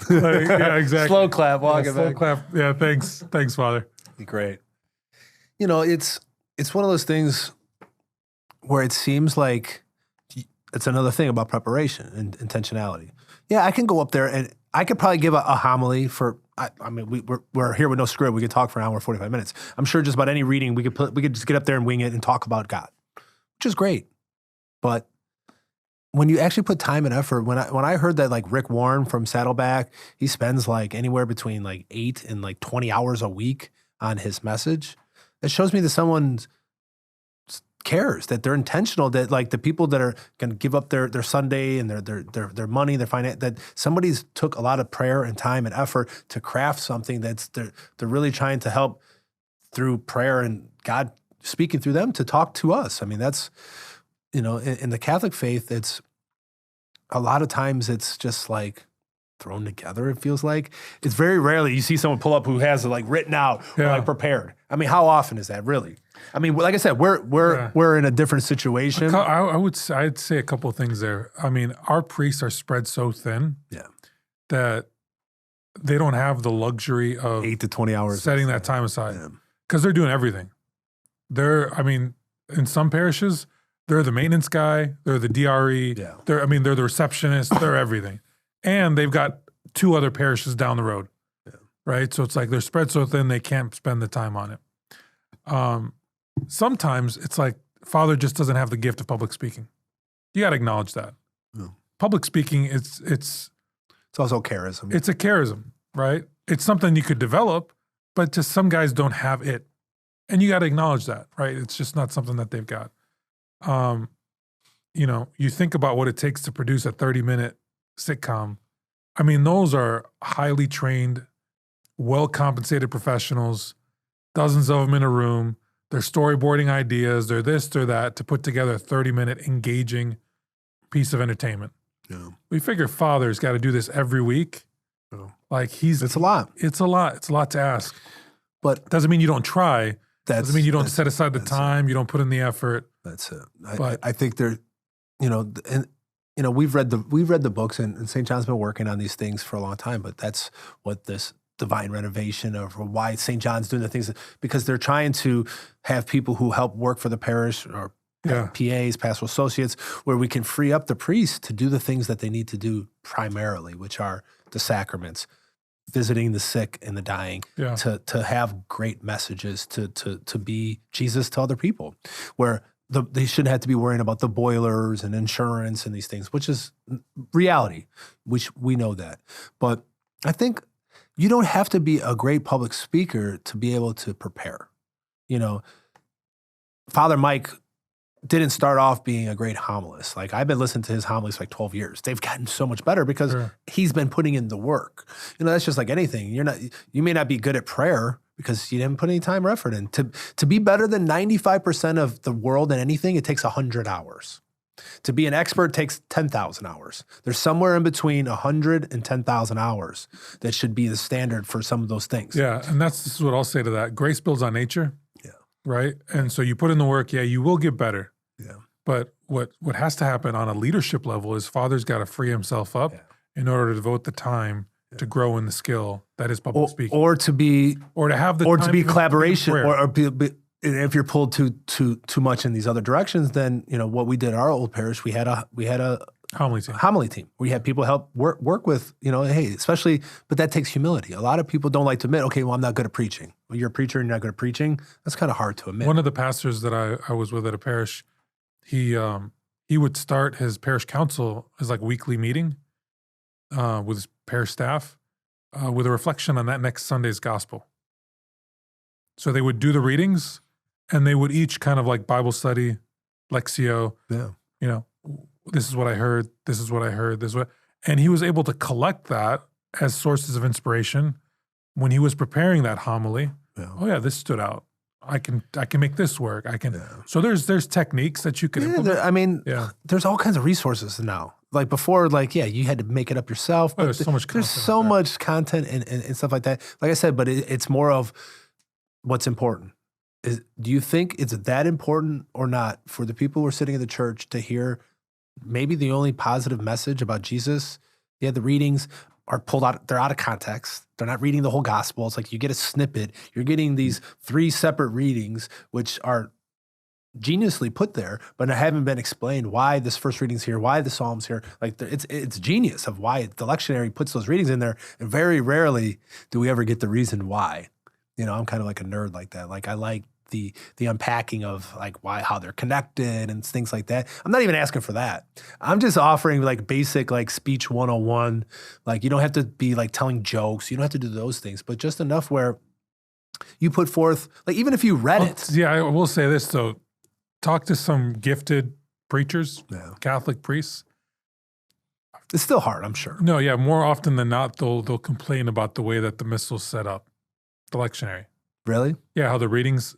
Yeah, exactly. Slow clap, walk it slow back. clap. Yeah, thanks, Father. Great. You know, it's one of those things where it seems like it's another thing about preparation and intentionality. Yeah, I can go up there and I could probably give a homily for. I mean, we're here with no script. We could talk for an hour and 45 minutes. I'm sure just about any reading we could just get up there and wing it and talk about God, which is great. But when you actually put time and effort, when I heard that like Rick Warren from Saddleback, he spends like anywhere between like 8 and like 20 hours a week on his message, it shows me that someone cares, that they're intentional, that like the people that are going to give up their Sunday and their money, their finance, that somebody's took a lot of prayer and time and effort to craft something that's they're really trying to help through prayer and God speaking through them to talk to us. I mean, that's, you know, in the Catholic faith, it's a lot of times it's just like thrown together. It feels like it's very rarely you see someone pull up who has it like written out or like prepared. I mean, how often is that really? I mean, like I said, we're in a different situation. I'd say a couple of things there. I mean, our priests are spread so thin that they don't have the luxury of 8 to 20 hours setting that time aside because they're doing everything. I mean, in some parishes, they're the maintenance guy, they're the DRE, they're the receptionist, they're everything. And they've got 2 other parishes down the road, right? So it's like they're spread so thin they can't spend the time on it. Sometimes it's like Father just doesn't have the gift of public speaking. You got to acknowledge that. Yeah. Public speaking, it's also charism. It's a charism, right? It's something you could develop, but just some guys don't have it. And you got to acknowledge that, right? It's just not something that they've got. You know, you think about what it takes to produce a 30-minute sitcom. I mean, those are highly trained, well-compensated professionals, dozens of them in a room. They're storyboarding ideas. They're this, they're that, to put together a 30-minute engaging piece of entertainment. Yeah. We figure Father's got to do this every week. Oh. Like it's a lot. It's a lot. It's a lot to ask. But doesn't mean you don't try. Doesn't mean you don't set aside the time. You don't put in the effort. That's it. I think there, and we've read the books, and St. John's been working on these things for a long time. But that's what this divine renovation of why St. John's doing the things, because they're trying to have people who help work for the parish or PAs, pastoral associates, where we can free up the priests to do the things that they need to do primarily, which are the sacraments, visiting the sick and the dying, to have great messages, to be Jesus to other people, where they shouldn't have to be worrying about the boilers and insurance and these things, which is reality, which we know that. But I think you don't have to be a great public speaker to be able to prepare. Father Mike didn't start off being a great homilist. Like, I've been listening to his homilies for like 12 years. They've gotten so much better because he's been putting in the work. That's just like anything. You may not be good at prayer because you didn't put any time or effort in. To be better than 95% of the world in anything, it takes 100 hours. To be an expert takes 10,000 hours. There's somewhere in between 100 and 10,000 hours that should be the standard for some of those things. Yeah, and this is what I'll say to that. Grace builds on nature. Yeah. Right? And so you put in the work, you will get better. Yeah. But what has to happen on a leadership level is Father's got to free himself up in order to devote the time to grow in the skill that is public speaking, or to be collaboration, or be, if you're pulled too much in these other directions, then what we did at our old parish, we had a homily team. We had people help work with, hey, especially, but that takes humility. A lot of people don't like to admit, okay, well, I'm not good at preaching. Well, you're a preacher and you're not good at preaching. That's kind of hard to admit. One of the pastors that I was with at a parish, he would start his parish council as like weekly meeting with his parish staff with a reflection on that next Sunday's gospel. So they would do the readings and they would each kind of like Bible study, Lectio, this is what I heard, this is what I heard, this is what, and he was able to collect that as sources of inspiration when he was preparing that homily. Yeah. Oh yeah, this stood out. I can make this work. So there's techniques that you can implement. There's all kinds of resources now. Like before, you had to make it up yourself. But there's so much content. There's so much content and stuff like that. Like I said, but it's more of what's important. Do you think it's that important or not for the people who are sitting in the church to hear maybe the only positive message about Jesus? Yeah, the readings are pulled out. They're out of context. They're not reading the whole gospel. It's like you get a snippet. You're getting these 3 separate readings, which are geniusly put there, but haven't been explained why this first reading's here, why the Psalm's here. Like it's genius of why the lectionary puts those readings in there. And very rarely do we ever get the reason why. I'm kind of like a nerd like that. Like I like the unpacking of like how they're connected and things like that. I'm not even asking for that. I'm just offering like basic like speech 101. Like you don't have to be like telling jokes. You don't have to do those things, but just enough where you put forth, like even if you read it. Yeah, I will say this though. Talk to some gifted preachers, Catholic priests. It's still hard, I'm sure. No, yeah, more often than not, they'll complain about the way that the missal's set up, the lectionary. Really? Yeah, how the readings.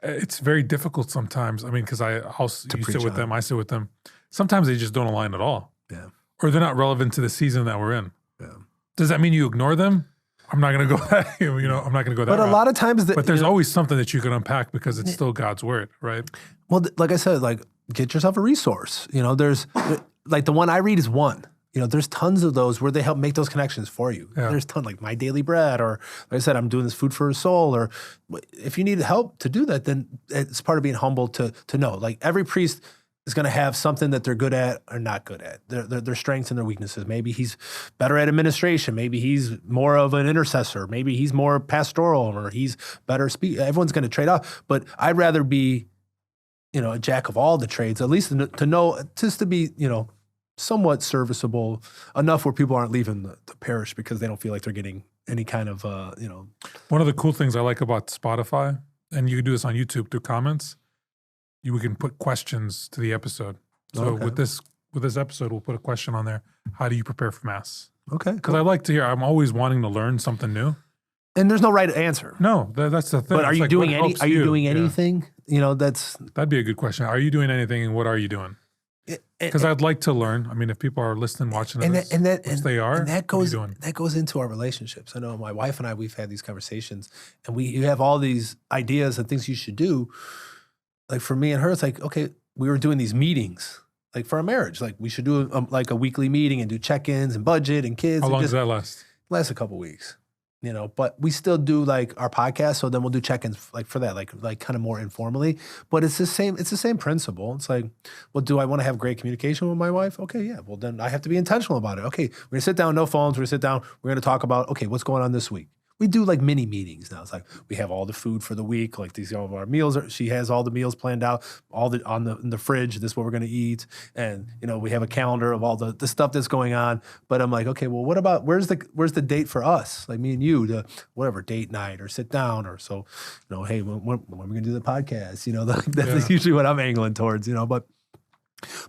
It's very difficult sometimes. Because you sit with them, I sit with them. Sometimes they just don't align at all. Yeah. Or they're not relevant to the season that we're in. Yeah. Does that mean you ignore them? I'm not going to go that. I'm not going to go that. But route. A lot of times, but there's always something that you can unpack because it's still God's word, right? Well, like I said, like get yourself a resource. There's like the one I read is one. There's tons of those where they help make those connections for you. Yeah. There's tons like My Daily Bread, or like I said, I'm doing this Food for a Soul. Or if you need help to do that, then it's part of being humble to know. Like every priest is going to have something that they're good at or not good at. Their strengths and their weaknesses. Maybe he's better at administration. Maybe he's more of an intercessor. Maybe he's more pastoral, or he's better speak. Everyone's going to trade off. But I'd rather be, a jack of all the trades, at least to know, just to be, somewhat serviceable enough where people aren't leaving the parish because they don't feel like they're getting any kind of, One of the cool things I like about Spotify, and you can do this on YouTube through comments, we can put questions to the episode. So with this episode, we'll put a question on there. How do you prepare for Mass? Okay. Because I like to hear, I'm always wanting to learn something new. And there's no right answer. No, that's the thing. But are you doing anything? That'd be a good question. Are you doing anything and what are you doing? Because I'd like to learn. I mean, if people are listening, watching this, which they are, and that goes into our relationships. I know my wife and I, we've had these conversations, and you have all these ideas and things you should do. Like for me and her, it's like, okay, we were doing these meetings, like for a marriage, like we should do like a weekly meeting and do check-ins and budget and kids. How long does that last? Lasts a couple weeks. But we still do like our podcast. So then we'll do check-ins like for that, like kind of more informally, but it's the same principle. It's like, well, do I want to have great communication with my wife? Okay. Yeah. Well, then I have to be intentional about it. Okay. We're gonna sit down, no phones. We're gonna sit down. We're gonna talk about, okay, what's going on this week? We do like mini meetings now. It's like we have all the food for the week, like all of our meals. She has all the meals planned out, all in the fridge. This is what we're going to eat, and we have a calendar of all the stuff that's going on. But I'm like, okay, well, what about where's the date for us, like me and you, to whatever date night or sit down or so, hey, when are we going to do the podcast? That's usually what I'm angling towards, but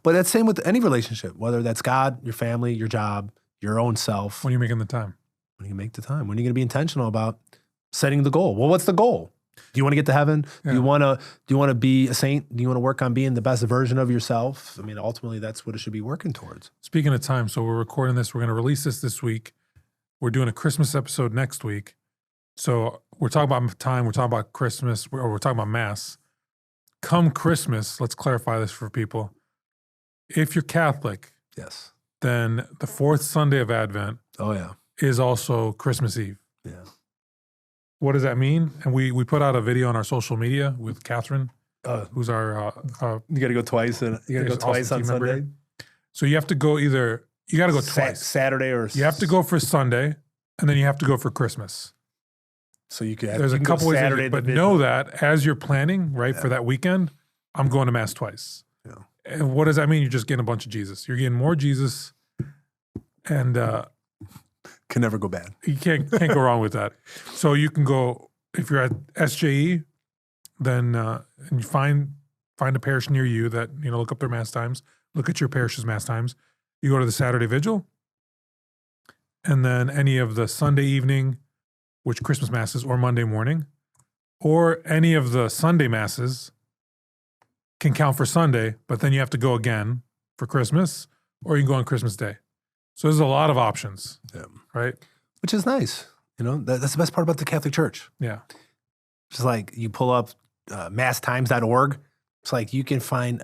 that's same with any relationship, whether that's God, your family, your job, your own self. When are you making the time? When you make the time, when are you going to be intentional about setting the goal? Well, what's the goal? Do you want to get to heaven? Yeah. Do you want to be a saint? Do you want to work on being the best version of yourself? I mean, ultimately, that's what it should be working towards. Speaking of time, so we're recording this. We're going to release this week. We're doing a Christmas episode next week. So we're talking about time. We're talking about Christmas, or we're talking about Mass. Come Christmas, let's clarify this for people. If you're Catholic, yes, then the fourth Sunday of Advent. Oh yeah. Is also Christmas Eve. Yeah. What does that mean? And we put out a video on our social media with Catherine, who's our you got to go twice, and you got to go twice on Sunday. Member. So you have to go twice. Saturday or you have to go for Sunday, and then you have to go for Christmas. So there's a couple ways, but know that as you're planning, right, for that weekend, I'm going to Mass twice. Yeah. And what does that mean? You're just getting a bunch of Jesus. You're getting more Jesus, and can never go bad. You can't go wrong with that. So you can go, if you're at SJE, then and you find a parish near you that, look up their Mass times, look at your parish's Mass times. You go to the Saturday Vigil, and then any of the Sunday evening, which Christmas Masses, or Monday morning, or any of the Sunday Masses can count for Sunday, but then you have to go again for Christmas, or you can go on Christmas Day. So there's a lot of options, right? Which is nice. That's the best part about the Catholic Church. Yeah. Just like you pull up masstimes.org. It's like you can find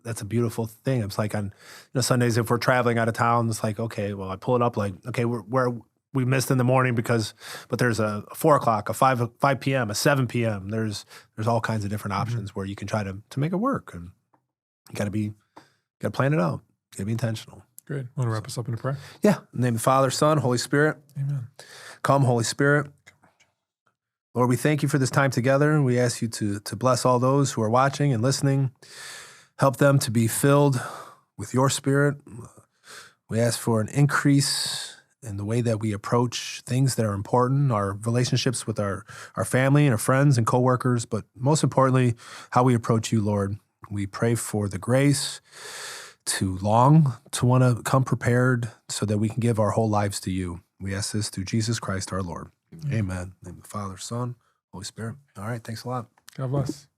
that's a beautiful thing. It's like on Sundays, if we're traveling out of town, it's like, okay, well, I pull it up like, okay, we missed in the morning but there's a 4 o'clock, a 5 p.m., a 7 p.m. There's all kinds of different options where you can try to make it work. And you got to plan it out. You got to be intentional. Great. Want to wrap us up in a prayer? Yeah. In the name of the Father, Son, Holy Spirit. Amen. Come, Holy Spirit. Lord, we thank you for this time together, and we ask you to bless all those who are watching and listening. Help them to be filled with your Spirit. We ask for an increase in the way that we approach things that are important, our relationships with our family and our friends and coworkers, but most importantly, how we approach you, Lord. We pray for the grace to long to want to come prepared so that we can give our whole lives to you. We ask this through Jesus Christ our Lord. Amen. In the name of the Father, Son, Holy Spirit. All right. Thanks a lot. God bless.